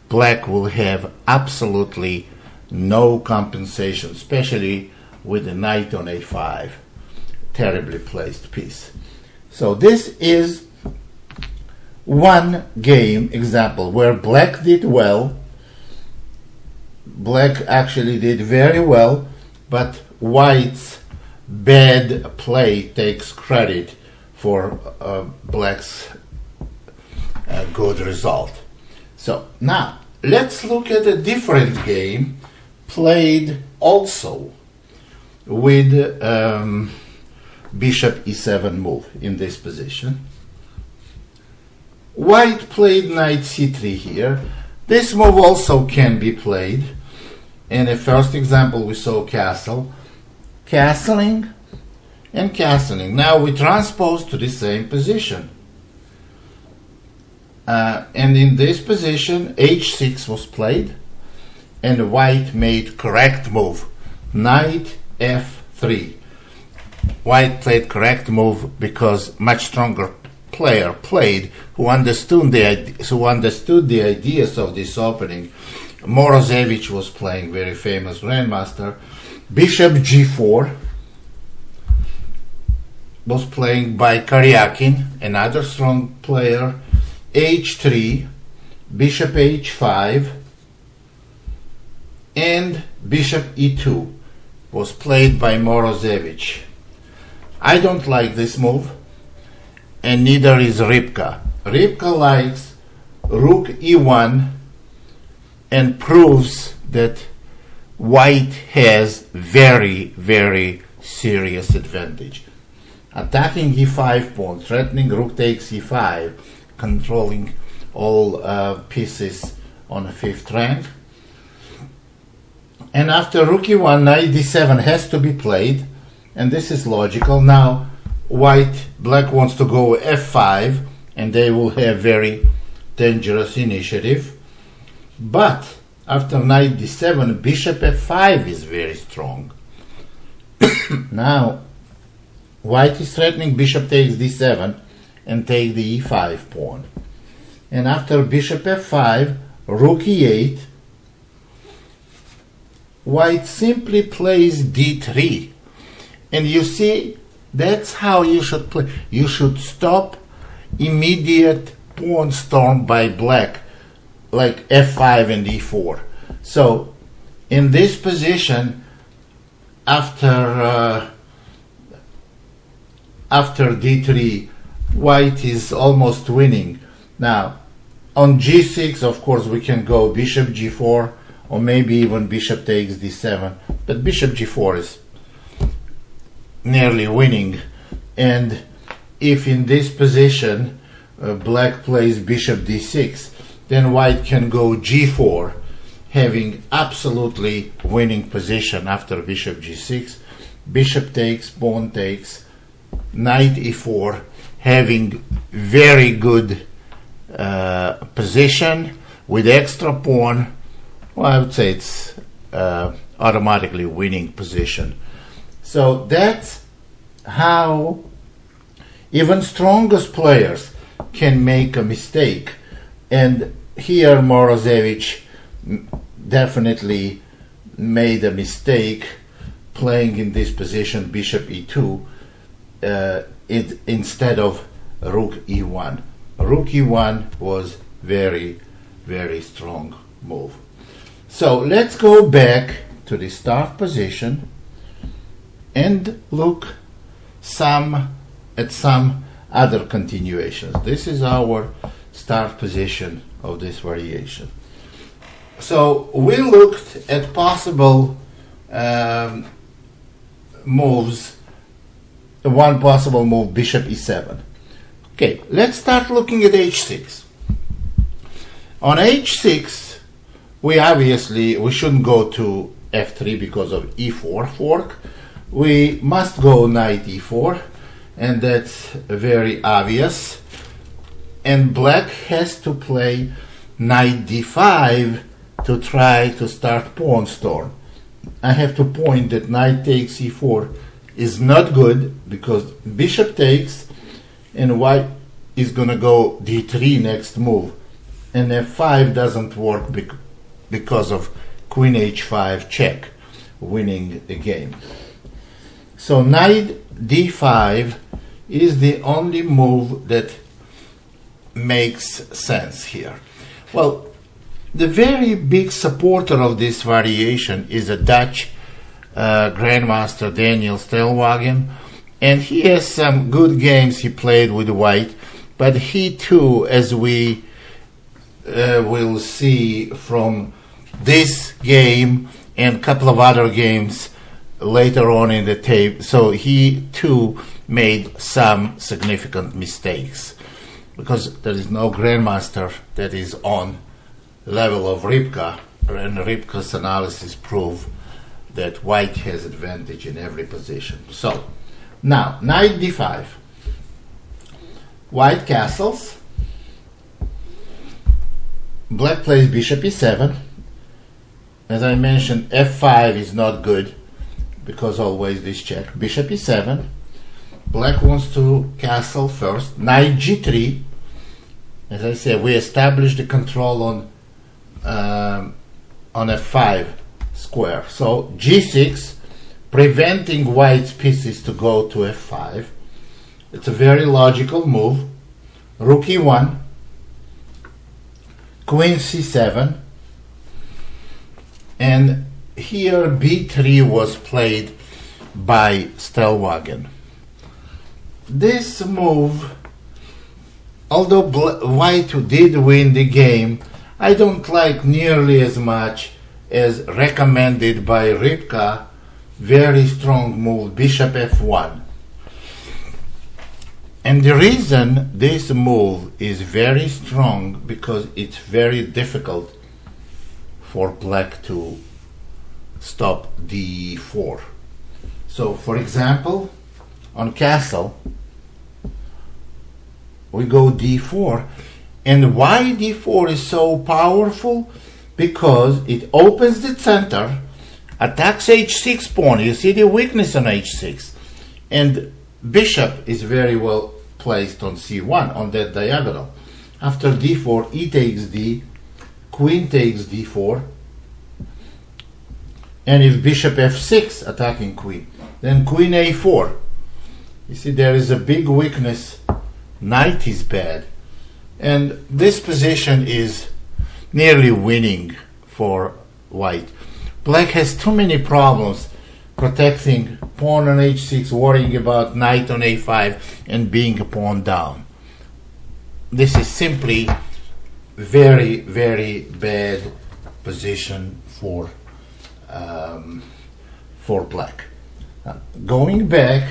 [SPEAKER 1] black will have absolutely no compensation, especially with the knight on a5, terribly placed piece. So this is one game example where black did well. Black actually did very well, but white's bad play takes credit for black's good result. So now let's look at a different game played also with bishop e7 move in this position. White played knight c3 here. This move also can be played. In the first example we saw castle, castling, and castling. Now we transpose to the same position. And in this position h6 was played, and white made correct move, knight f3. White played correct move because much stronger player played who understood the ideas of this opening. Morozevich was playing, very famous grandmaster. Bishop g4 was playing by Karyakin, another strong player. h3, bishop h5, and bishop e2 was played by Morozevich. I don't like this move, and neither is Rybka. Rybka likes rook e1 and proves that white has very, very serious advantage. Attacking e5 pawn, threatening rook takes e5, controlling all pieces on the fifth rank. And after rook e1, knight d7 has to be played, and this is logical. Now black wants to go f5, and they will have very dangerous initiative. But after knight d7, bishop f5 is very strong. Now white is threatening bishop takes d7 and take the e5 pawn. And after bishop f5, rook e8, white simply plays d3. And you see, that's how you should play. You should stop immediate pawn storm by black, like f5 and e4. So in this position, after d3, white is almost winning. Now on g6, of course, we can go bishop g4, or maybe even bishop takes d7, but bishop g4 is nearly winning. And if in this position black plays bishop d6, then white can go g4, having absolutely winning position after bishop g6. Bishop takes, pawn takes, knight e4, having very good position. with extra pawn, well, I would say it's automatically winning position. So that's how even strongest players can make a mistake. And here Morozevich definitely made a mistake playing in this position bishop e2 instead of rook e1. Rook e1 was very, very strong move. So let's go back to the start position and look at some other continuations. This is our start position of this variation. So we looked at possible moves. One possible move, bishop e7. Okay, let's start looking at h6. On h6, we shouldn't go to f3 because of e4 fork. We must go knight e4, and that's very obvious. And black has to play knight d5 to try to start pawn storm. I have to point that knight takes e4 is not good because bishop takes, and white is going to go d3 next move, and f5 doesn't work because of queen h5 check, winning the game. So knight d5 is the only move that makes sense here. Well, the very big supporter of this variation is a Dutch Grandmaster Daniel Stelwagen, and he has some good games he played with white, but he too, as we will see from this game and a couple of other games later on in the tape, so he too made some significant mistakes, because there is no Grandmaster that is on level of Rybka, and Rybka's analysis prove that white has advantage in every position. So now knight d5, white castles, black plays bishop e7. As I mentioned, f5 is not good because always this check. Bishop e7, black wants to castle first, knight g3. As I said, we established the control on f5 square. So g6, preventing white's pieces to go to f5. It's a very logical move. Rook e1, queen c7, and here b3 was played by Stelwagen. This move, although white did win the game, I don't like nearly as much as recommended by Rybka. Very strong move, bishop f1. And the reason this move is very strong, because it's very difficult for black to stop d4. So for example, on castle we go d4, and why d4 is so powerful? Because it opens the center, attacks h6 pawn. You see the weakness on h6, and bishop is very well placed on c1 on that diagonal. After d4, e takes d, queen takes d4, and if bishop f6 attacking queen, then queen a4. You see there is a big weakness. Knight is bad, and this position is nearly winning for white. Black has too many problems protecting pawn on h6, worrying about knight on a5, and being a pawn down. This is simply very, very bad position for black. Now, going back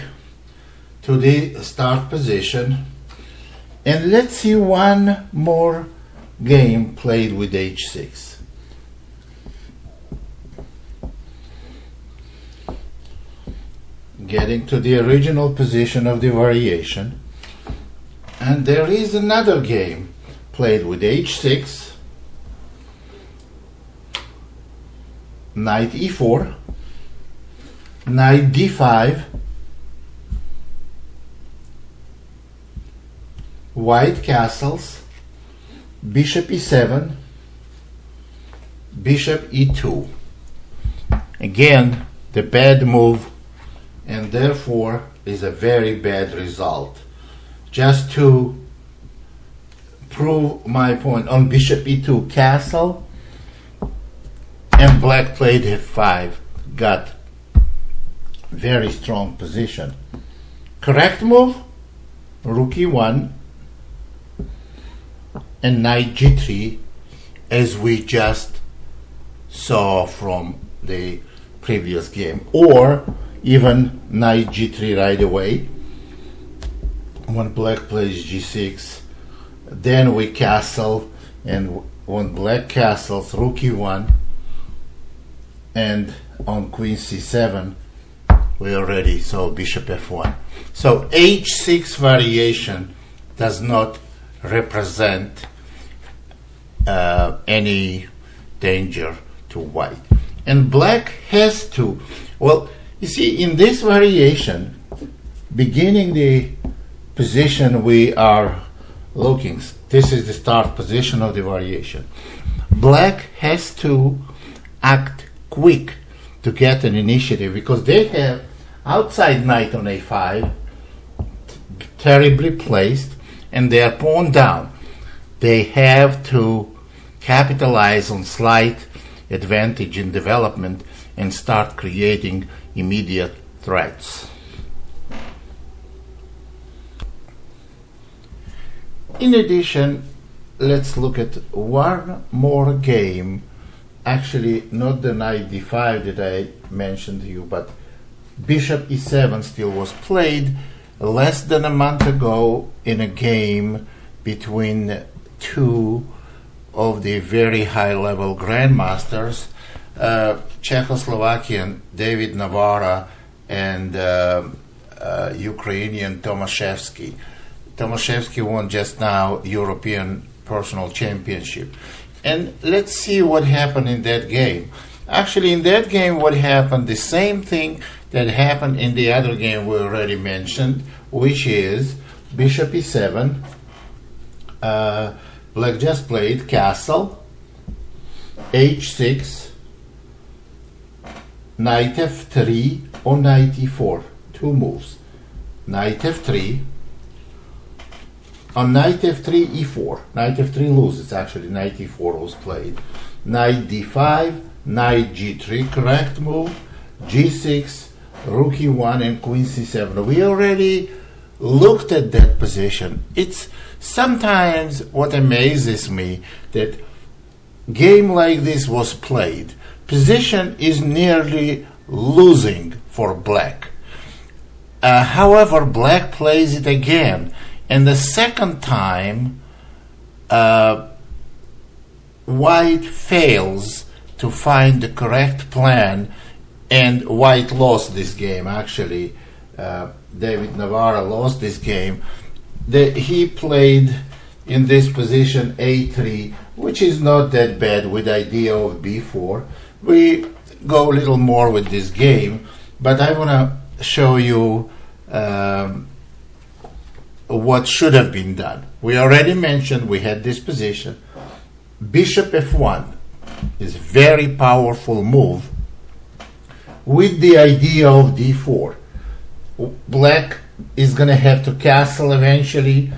[SPEAKER 1] to the start position, and let's see one more game played with h6. Getting to the original position of the variation, and there is another game played with h6, knight e4, knight d5, white castles, bishop e7, bishop e2. Again, the bad move, and therefore is a very bad result. Just to prove my point, on bishop e2 castle, and black played f5, got very strong position. Correct move, rook e1 and knight g3, as we just saw from the previous game, or even knight g3 right away. When black plays g6, then we castle, and when black castles, rook e1, and on queen c7, we already saw bishop f1. So h6 variation does not represent any danger to white. And black has to, well, you see, in this variation, beginning the position we are looking, this is the start position of the variation. Black has to act quick to get an initiative, because they have outside knight on a5, terribly placed, and they are pawn down. They have to capitalize on slight advantage in development and start creating immediate threats. In addition, let's look at one more game. Actually, not the knight d5 that I mentioned to you, but bishop e7 still was played less than a month ago in a game between two of the very high-level grandmasters, Czechoslovakian David Navara and Ukrainian Tomaszewski. Tomaszewski won just now European Personal Championship. And let's see what happened in that game. Actually, in that game, what happened, the same thing that happened in the other game we already mentioned, which is bishop e7, black just played castle, h6, knight f3 or knight e4, two moves. Knight f3, on knight f3, e4, knight f3 loses, actually knight e4 was played. Knight d5, knight g3, correct move, g6, rook e1 and queen c7. We already looked at that position. It's sometimes what amazes me, that game like this was played. Position is nearly losing for black. However, black plays it again, and the second time white fails to find the correct plan, and white lost this game. Actually, David Navara lost this game. He played in this position a3, which is not that bad, with idea of b4. We go a little more with this game, but I want to show you what should have been done. We already mentioned we had this position. Bishop f1 is a very powerful move with the idea of d4. Black is going to have to castle eventually,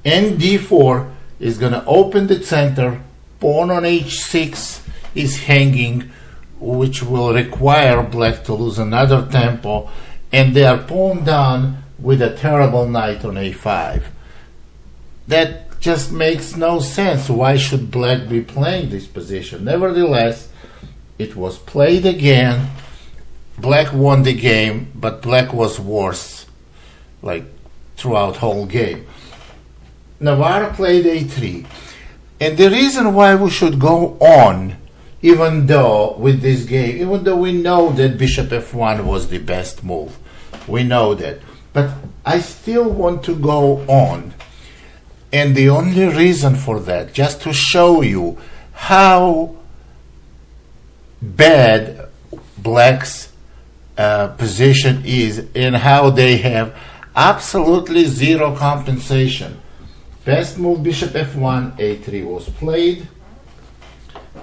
[SPEAKER 1] and d4 is going to open the center. Pawn on h6 is hanging, which will require black to lose another tempo, and they are pawned down with a terrible knight on a5. That just makes no sense. Why should black be playing this position? Nevertheless, it was played again. Black won the game, but black was worse, like throughout whole game. Navara played a3. And the reason why we should go on, even though with this game, even though we know that bishop f1 was the best move, we know that, but I still want to go on. And the only reason for that, just to show you how bad black's position is and how they have absolutely zero compensation. Best move bishop f1, a3 was played.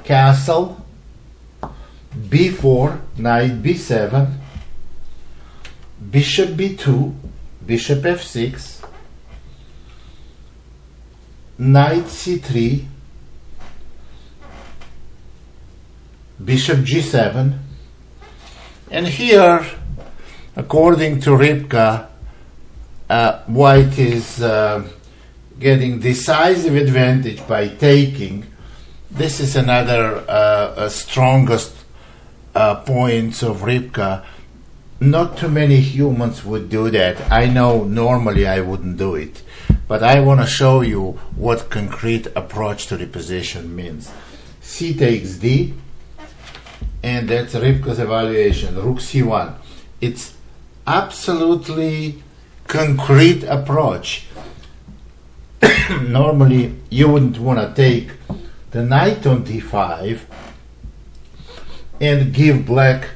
[SPEAKER 1] Castle, b4, knight b7, bishop b2, bishop f6, knight c3, bishop g7, and here, according to Rybka, white is getting decisive advantage by taking. This is another strongest points of Rybka. Not too many humans would do that. I know normally I wouldn't do it, but I want to show you what concrete approach to the position means. C takes D, and that's Rybka's evaluation. Rook c1. It's absolutely concrete approach. Normally you wouldn't want to take the knight on d5 and give black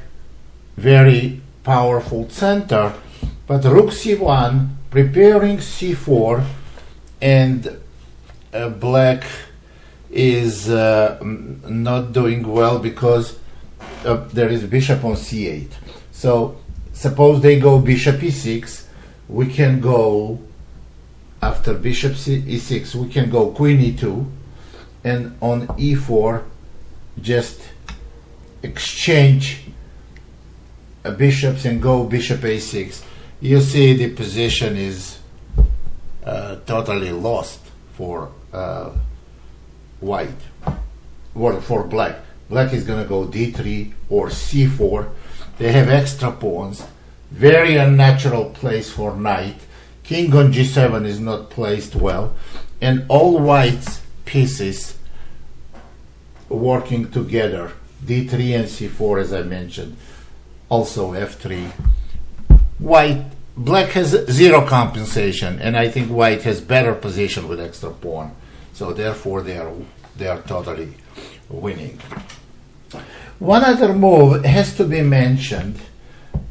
[SPEAKER 1] very powerful center, but rook c1 preparing c4, and black is not doing well because there is bishop on c8. So suppose they go bishop e6, we can go after bishop e6, we can go queen e2, and on e4 just exchange bishops and go bishop a6. You see the position is totally lost for white, or for black. Black is going to go d3 or c4. They have extra pawns. Very unnatural place for knight. King on g7 is not placed well, and all white's pieces working together. d3 and c4, as I mentioned. Also f3. Black has zero compensation, and I think white has better position with extra pawn. So therefore they are totally winning. One other move has to be mentioned.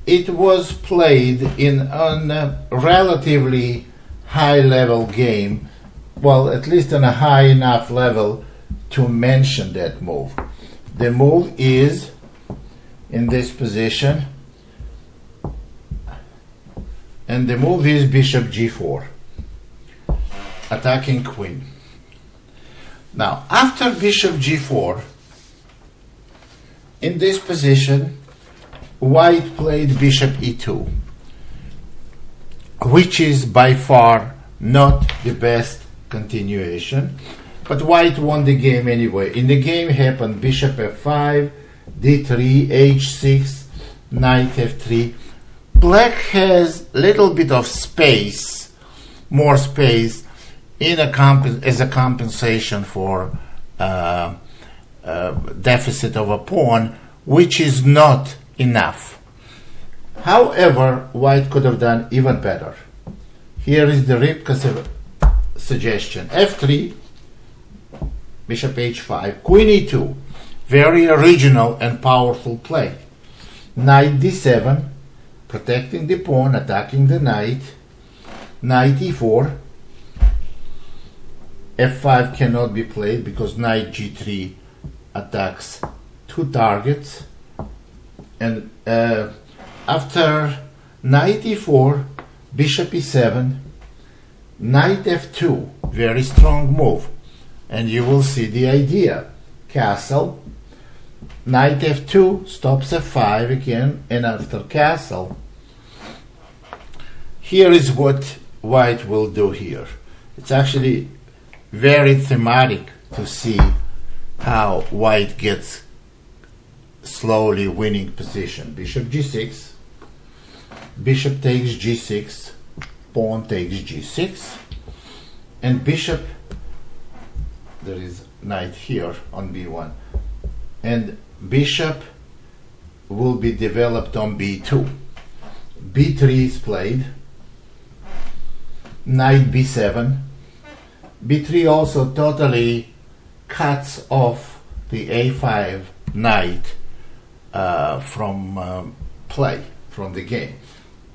[SPEAKER 1] It was played in a relatively high level game, well, at least on a high enough level to mention that move. The move is in this position, and the move is bishop g4, attacking queen. Now, after bishop g4, in this position, white played bishop e2, which is by far not the best continuation, but white won the game anyway. In the game happened bishop f5, d3, h6, knight f3. Black has little bit of space, more space, as a compensation for deficit of a pawn, which is not enough. However, white could have done even better. Here is the Rybka suggestion. f3, bishop h5, queen e2. Very original and powerful play. Knight d7, protecting the pawn, attacking the knight. Knight e4. f5 cannot be played because knight g3 attacks two targets. And after knight e4, bishop e7, knight f2, very strong move. And you will see the idea. Castle, knight f2, stops f5 again, and after castle, here is what white will do here. It's actually very thematic to see how white gets slowly winning position. Bishop g6, bishop takes g6, pawn takes g6, and bishop, there is knight here on b1, and bishop will be developed on b2. b3 is played, knight b7. b3 also totally cuts off the a5 knight play, from the game.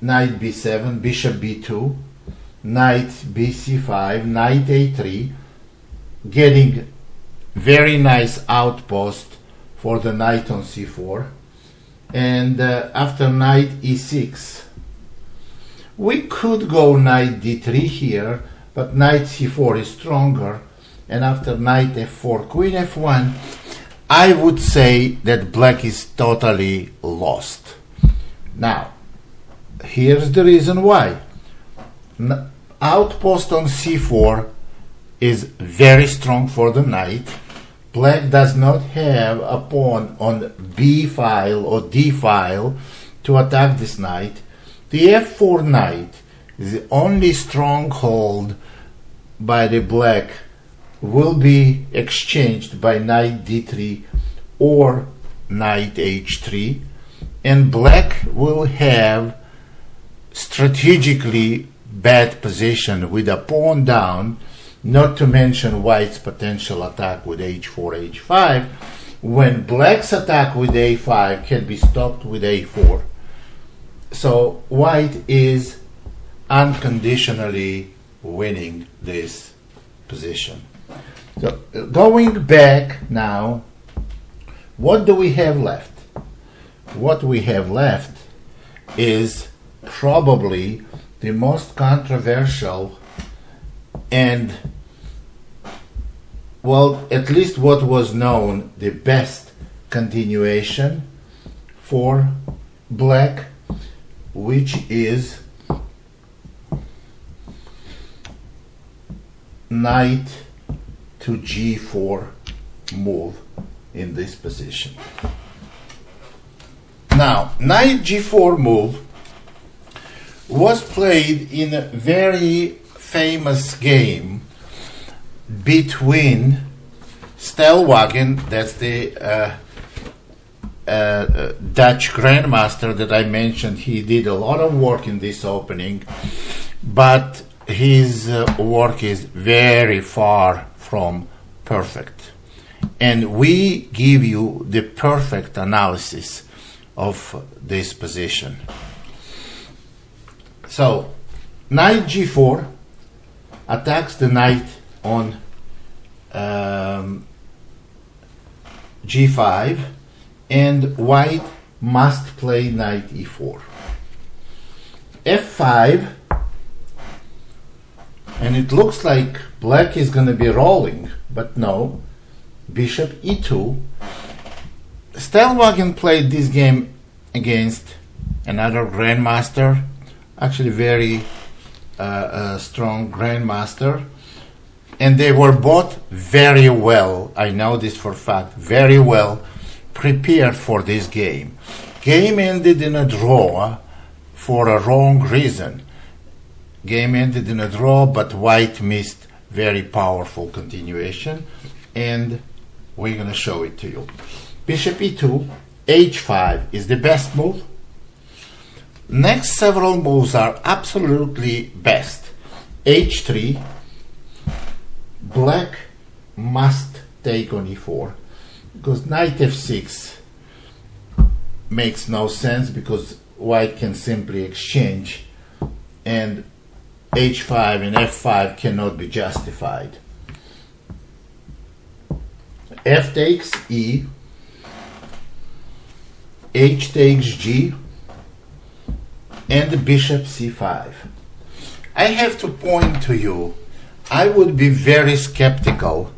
[SPEAKER 1] Knight b7, bishop b2, knight bc5, knight a3, getting very nice outpost for the knight on c4. And after knight e6, we could go knight d3 here, but knight c4 is stronger. And after knight f4, queen f1, I would say that black is totally lost. Now, here's the reason why. Outpost on c4 is very strong for the knight. Black does not have a pawn on b file or d file to attack this knight. The f4 knight is the only stronghold by the black, will be exchanged by knight d3 or knight h3, and black will have strategically bad position with a pawn down, not to mention white's potential attack with h4, h5, when black's attack with a5 can be stopped with a4. So white is unconditionally winning this position. So going back now, what do we have left? What we have left is probably the most controversial and, well, at least what was known, the best continuation for black, which is knight to g4 move in this position. Now, knight g4 move was played in a very famous game between Stellwagen, that's the Dutch grandmaster that I mentioned. He did a lot of work in this opening, but his work is very far from perfect. And we give you the perfect analysis of this position. So, knight g4 attacks the knight on g5, and white must play knight e4. f5, and it looks like black is going to be rolling, but no, bishop e2. Stellwagen played this game against another grandmaster, actually very strong grandmaster, and they were both very well, I know this for a fact, very well prepared for this game. Game ended in a draw for a wrong reason. Game ended in a draw, but white missed very powerful continuation, and we're going to show it to you. Bishop e2, h5 is the best move. Next several moves are absolutely best. h3, black must take on e4, because knight f6 makes no sense, because white can simply exchange, and h5 and f5 cannot be justified. F takes e, h takes g, and bishop c5. I have to point to you, I would be very skeptical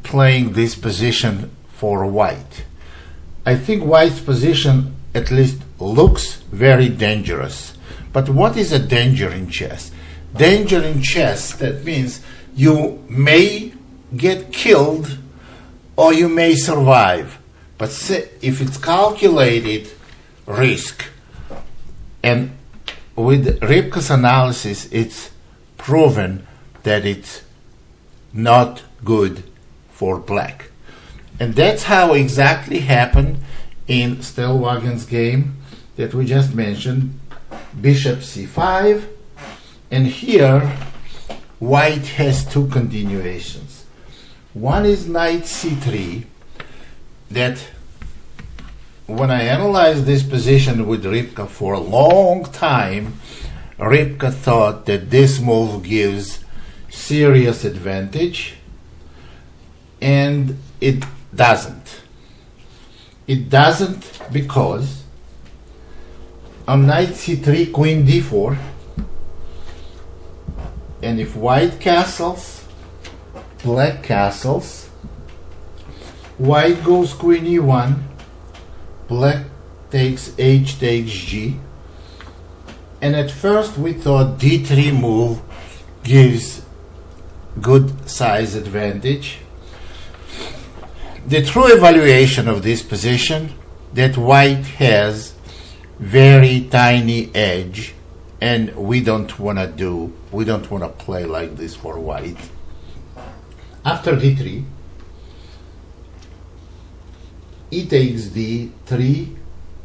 [SPEAKER 1] playing this position for white. I think white's position at least looks very dangerous. But what is a danger in chess? Danger in chess, that means you may get killed or you may survive. But if it's calculated risk, and with Rybka's analysis, it's proven that it's not good for black. And that's how exactly happened in Stellwagen's game that we just mentioned. Bishop c5, and here white has two continuations. One is knight c3, that when I analyzed this position with Rybka for a long time, Rybka thought that this move gives serious advantage, and it doesn't. It doesn't because on knight c3, queen d4, and if white castles, black castles, white goes queen e1, black takes h takes g, and at first we thought d3 move gives good size advantage. The true evaluation of this position that white has very tiny edge, and we don't want to play like this for white. After d3, e takes d3,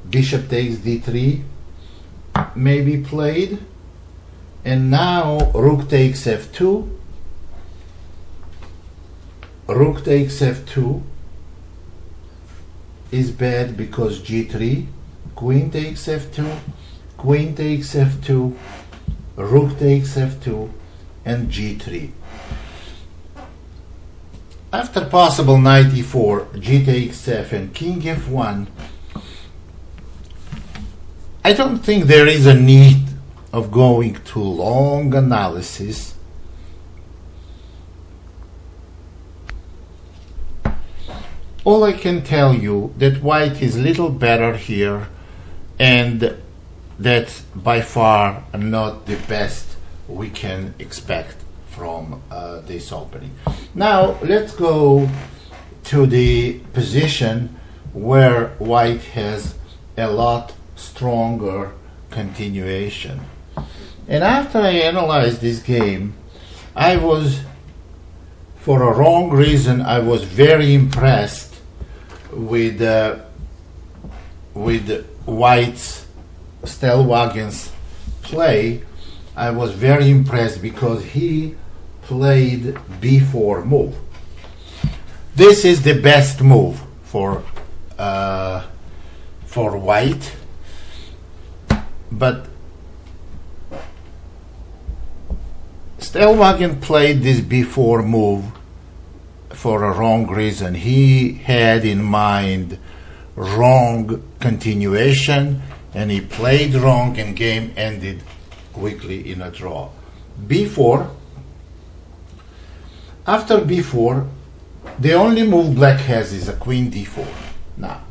[SPEAKER 1] bishop takes d3 may be played, and now rook takes f2, rook takes f2 is bad because g3, queen takes f2, queen takes f2, rook takes f2, and g3. After possible knight e4, g takes f, and king f1, I don't think there is a need of going to long analysis. All I can tell you that white is little better here, and that's by far not the best we can expect from this opening. Now let's go to the position where white has a lot stronger continuation. And after I analyzed this game, I was, for a wrong reason, I was very impressed with white's Stellwagen's play. I was very impressed because he played b4 move. This is the best move for white, but Stellwagen played this b4 move for a wrong reason. He had in mind wrong continuation, and he played wrong, and game ended quickly in a draw. b4. After b4, the only move black has is a queen d4. Now,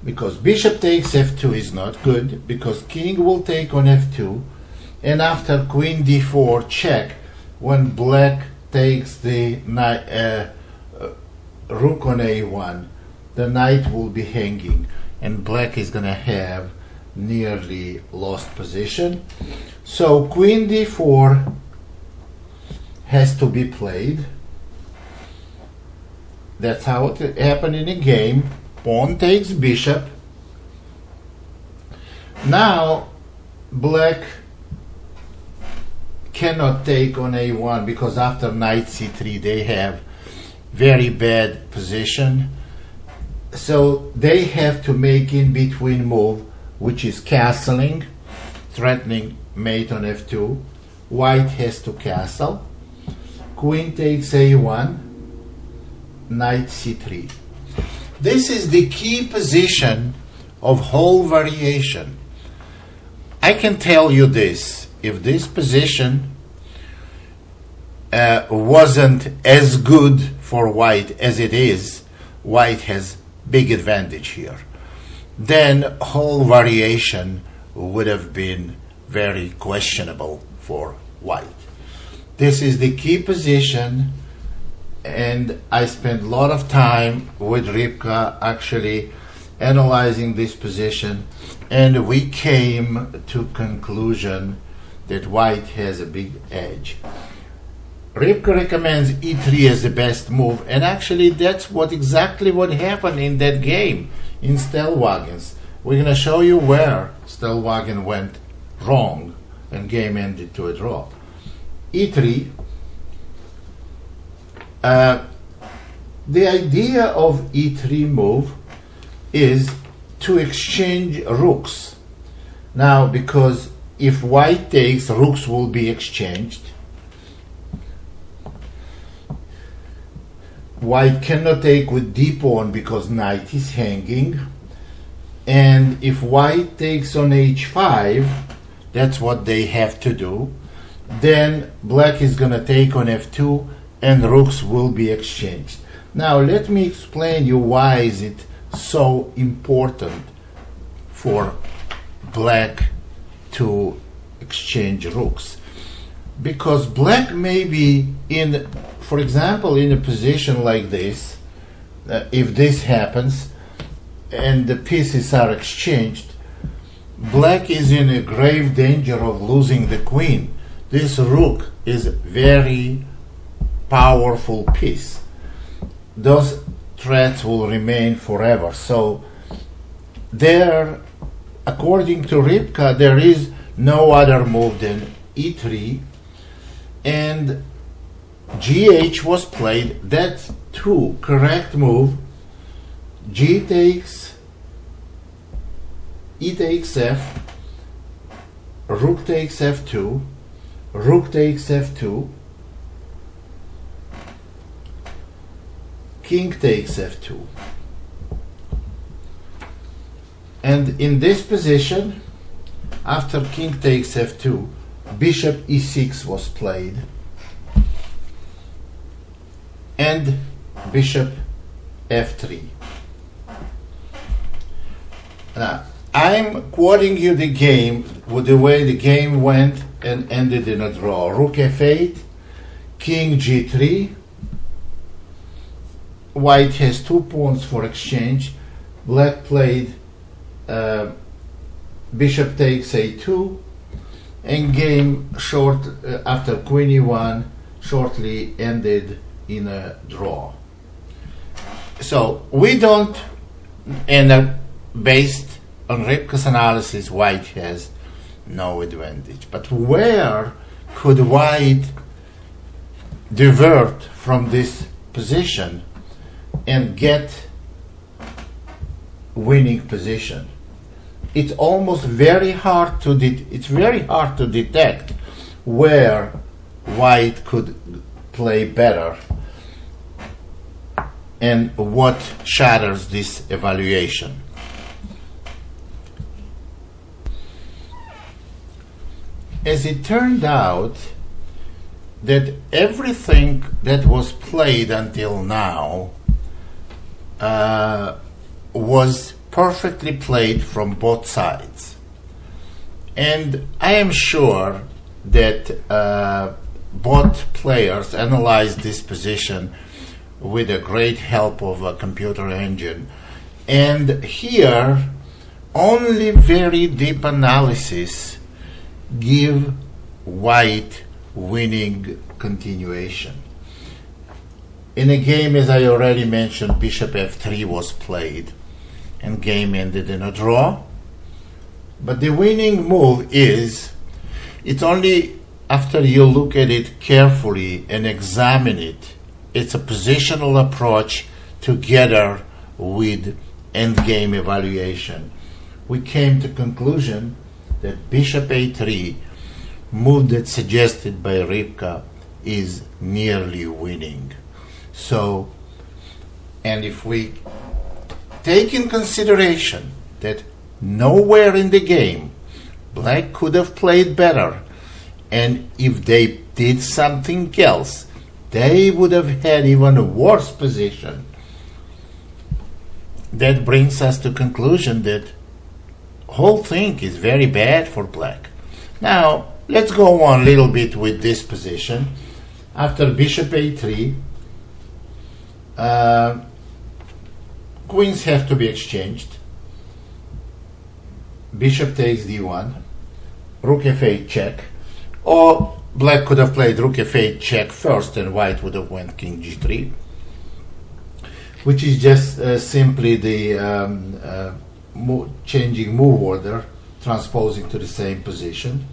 [SPEAKER 1] because bishop takes f2 is not good, because king will take on f2, and after queen d4 check, when black takes the rook on a1, the knight will be hanging, and black is going to have nearly lost position. So queen d4 has to be played. That's how it happened in a game. Pawn takes bishop. Now black cannot take on a1 because after knight c3 they have very bad position. So they have to make in between move, which is castling, threatening mate on f2. White has to castle. Queen takes a1, knight c3. This is the key position of whole variation. I can tell you this: if this position wasn't as good for white as it is, white has big advantage here. Then whole variation would have been very questionable for white. This is the key position, and I spent a lot of time with Rybka actually analyzing this position, and we came to conclusion that white has a big edge. Rybka recommends e3 as the best move, and actually that's exactly what happened in that game in Stellwagen's. We're going to show you where Stellwagen went wrong and game ended to a draw. e3, the idea of e3 move is to exchange rooks. Now, because if white takes, rooks will be exchanged. White cannot take with d pawn because knight is hanging. And if white takes on h5, that's what they have to do, then black is going to take on f2 and rooks will be exchanged. Now let me explain you why is it so important for black to exchange rooks. Because black may be in, for example, in a position like this, if this happens and the pieces are exchanged, black is in a grave danger of losing the queen. This rook is a very powerful piece. Those threats will remain forever. So there, according to Rybka, there is no other move than e3, and gh was played. That's two correct move. G takes, e takes f, rook takes f2, rook takes f2, king takes f2. And in this position, after king takes f2, bishop e6 was played, and bishop f3. Now, I'm quoting you the game with the way the game went and ended in a draw. Rook f8, king g3. White has 2 pawns for exchange. Black played bishop takes a2, and game short after queen e1 shortly ended in a draw. So we don't, and based on Rybka's analysis, white has no advantage. But where could white divert from this position and get winning position? It's almost very hard to detect where white could play better and what shatters this evaluation. As it turned out, that everything that was played until now was perfectly played from both sides. And I am sure that both players analyzed this position with a great help of a computer engine. And here, only very deep analysis give white winning continuation. In a game, as I already mentioned, bishop f3 was played and game ended in a draw. But the winning move is, it's only after you look at it carefully and examine it, it's a positional approach together with endgame evaluation. We came to conclusion that bishop a3, move that's suggested by Rybka, is nearly winning. So, and if we take in consideration that nowhere in the game black could have played better, and if they did something else, they would have had even a worse position, that brings us to conclusion that whole thing is very bad for black. Now, let's go on a little bit with this position. After bishop a3, queens have to be exchanged. Bishop takes d1, rook f8 check, or black could have played rook f8 check first and white would have went king g3, which is just simply the changing move order, transposing to the same position.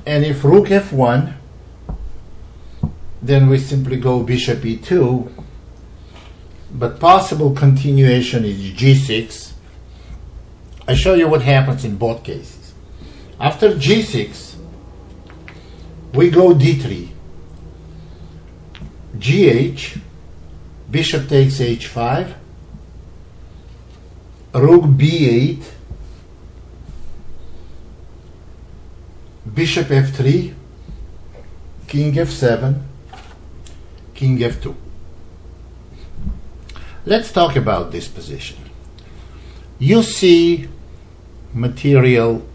[SPEAKER 1] And if rook f1, then we simply go bishop e2, but possible continuation is g6. I show you what happens in both cases. After g6, we go d3, gh, bishop takes h5, rook b8, bishop f3, king f7, king f2. Let's talk about this position. You see material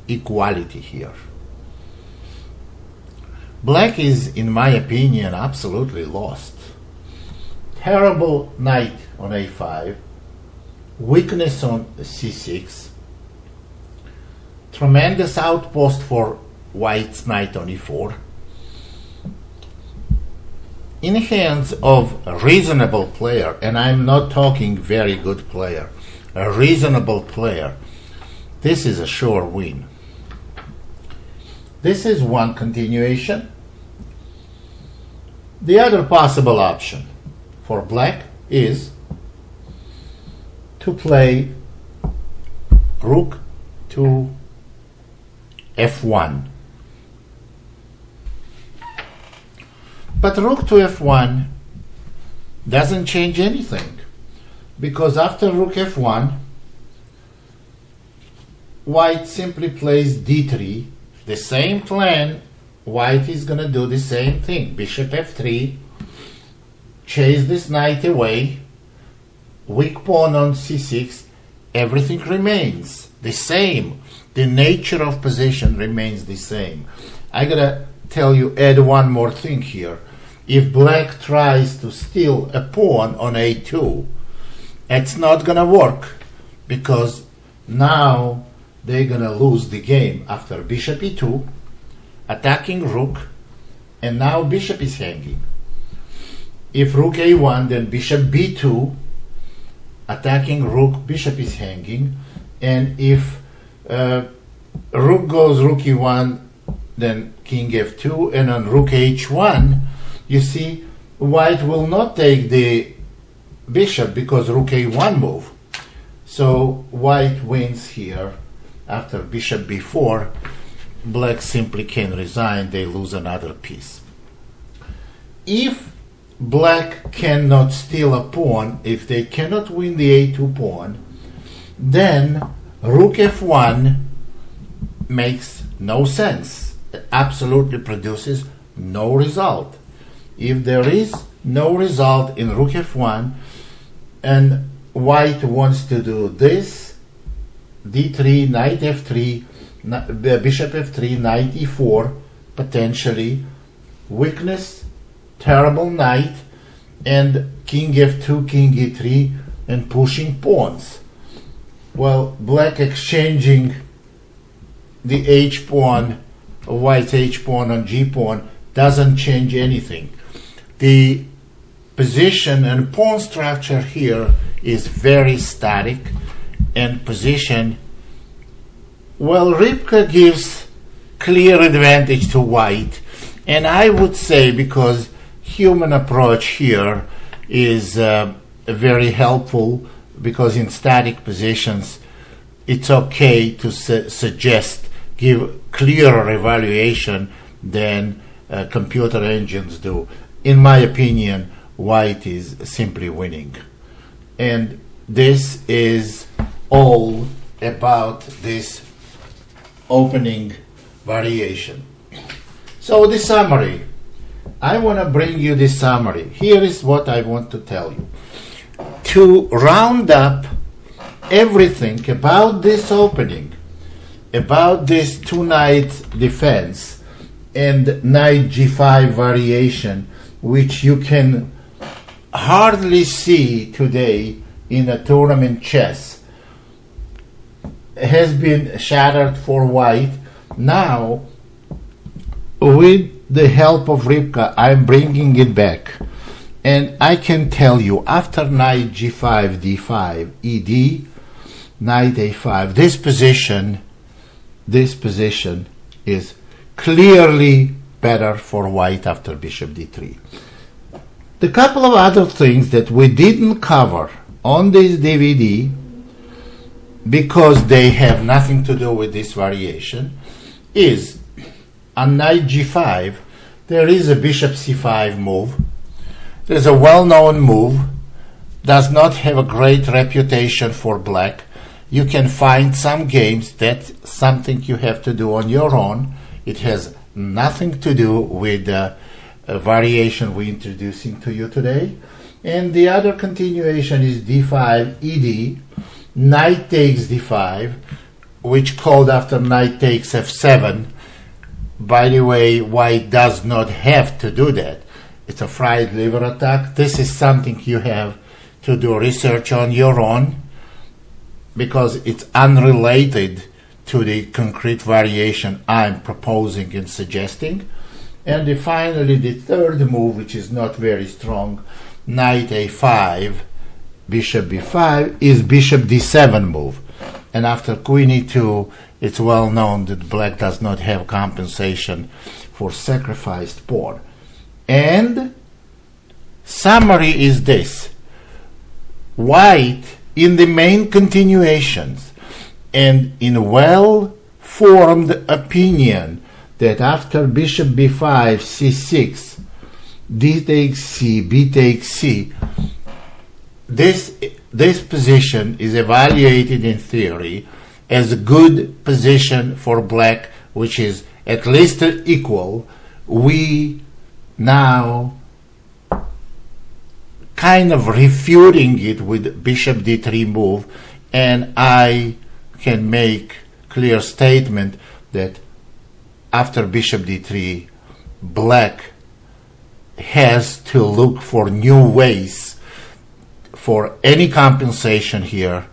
[SPEAKER 1] equality here. Black is, in my opinion, absolutely lost. Terrible knight on a5, weakness on c6, tremendous outpost for white's knight on e4. In hands of a reasonable player, and I'm not talking very good player, a reasonable player, this is a sure win. This is one continuation. The other possible option for black is to play rook to f1. But rook to f1 doesn't change anything, because after rook f1, white simply plays d3, the same plan. White is going to do the same thing. Bishop f3, chase this knight away, weak pawn on c6, everything remains the same. The nature of position remains the same. I gotta tell you, add one more thing here. If black tries to steal a pawn on a2, it's not gonna work, because now they're gonna lose the game. After bishop e2, attacking rook, and now bishop is hanging. If rook a1, then bishop b2, attacking rook, bishop is hanging. And if rook goes rook e1, then king f2, and on rook h1, you see white will not take the bishop because rook a1 move. So white wins here. After bishop b4, black simply can resign, they lose another piece. If black cannot steal a pawn, if they cannot win the a2 pawn, then rook f1 makes no sense. It absolutely produces no result. If there is no result in rook f1 and white wants to do this, d3, knight f3, bishop f3, knight e4, potentially weakness, terrible knight, and king f2, king e3, and pushing pawns. Well, black exchanging the h pawn, white's h pawn on g pawn, doesn't change anything. The position and pawn structure here is very static, and position, well, Rybka gives clear advantage to white, and I would say, because human approach here is very helpful, because in static positions it's okay to suggest, give clearer evaluation than computer engines do. In my opinion, white is simply winning. And this is all about this opening variation. So the summary. I want to bring you the summary. Here is what I want to tell you. To round up everything about this opening, about this two-knight defense and knight g5 variation, which you can hardly see today in a tournament chess, has been shattered for white. Now, with the help of Rybka, I'm bringing it back. And I can tell you, after knight g5, d5, ed, knight a5, this position is clearly better for white after bishop d3. The couple of other things that we didn't cover on this DVD, because they have nothing to do with this variation, is on knight g5 there is a bishop c5 move. There's a well-known move, does not have a great reputation for black. You can find some games that's something you have to do on your own. It has nothing to do with the variation we're introducing to you today. And the other continuation is d5 ed, knight takes d5, which called after knight takes f7. By the way, white does not have to do that. It's a fried liver attack. This is something you have to do research on your own, because it's unrelated to the concrete variation I'm proposing and suggesting. And finally, the third move, which is not very strong, knight a5, bishop b5, is bishop d7 move. And after queen e2, it's well known that black does not have compensation for sacrificed pawn. And summary is this: white, in the main continuations and in well-formed opinion that after bishop b5, c6, d takes c, b takes c, this position is evaluated in theory as a good position for black, which is at least equal. We now kind of refuting it with bishop d3 move, and I can make clear statement that after bishop d3, black has to look for new ways for any compensation here,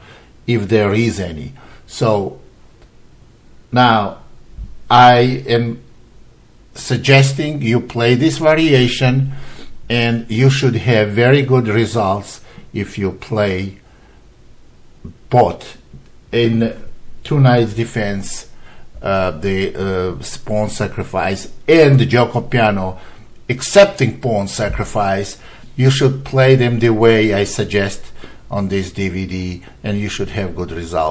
[SPEAKER 1] if there is any. So now I am suggesting you play this variation, and you should have very good results if you play both in two knights defense, the pawn sacrifice, and the Giuco piano, accepting pawn sacrifice. You should play them the way I suggest on this DVD, and you should have good results.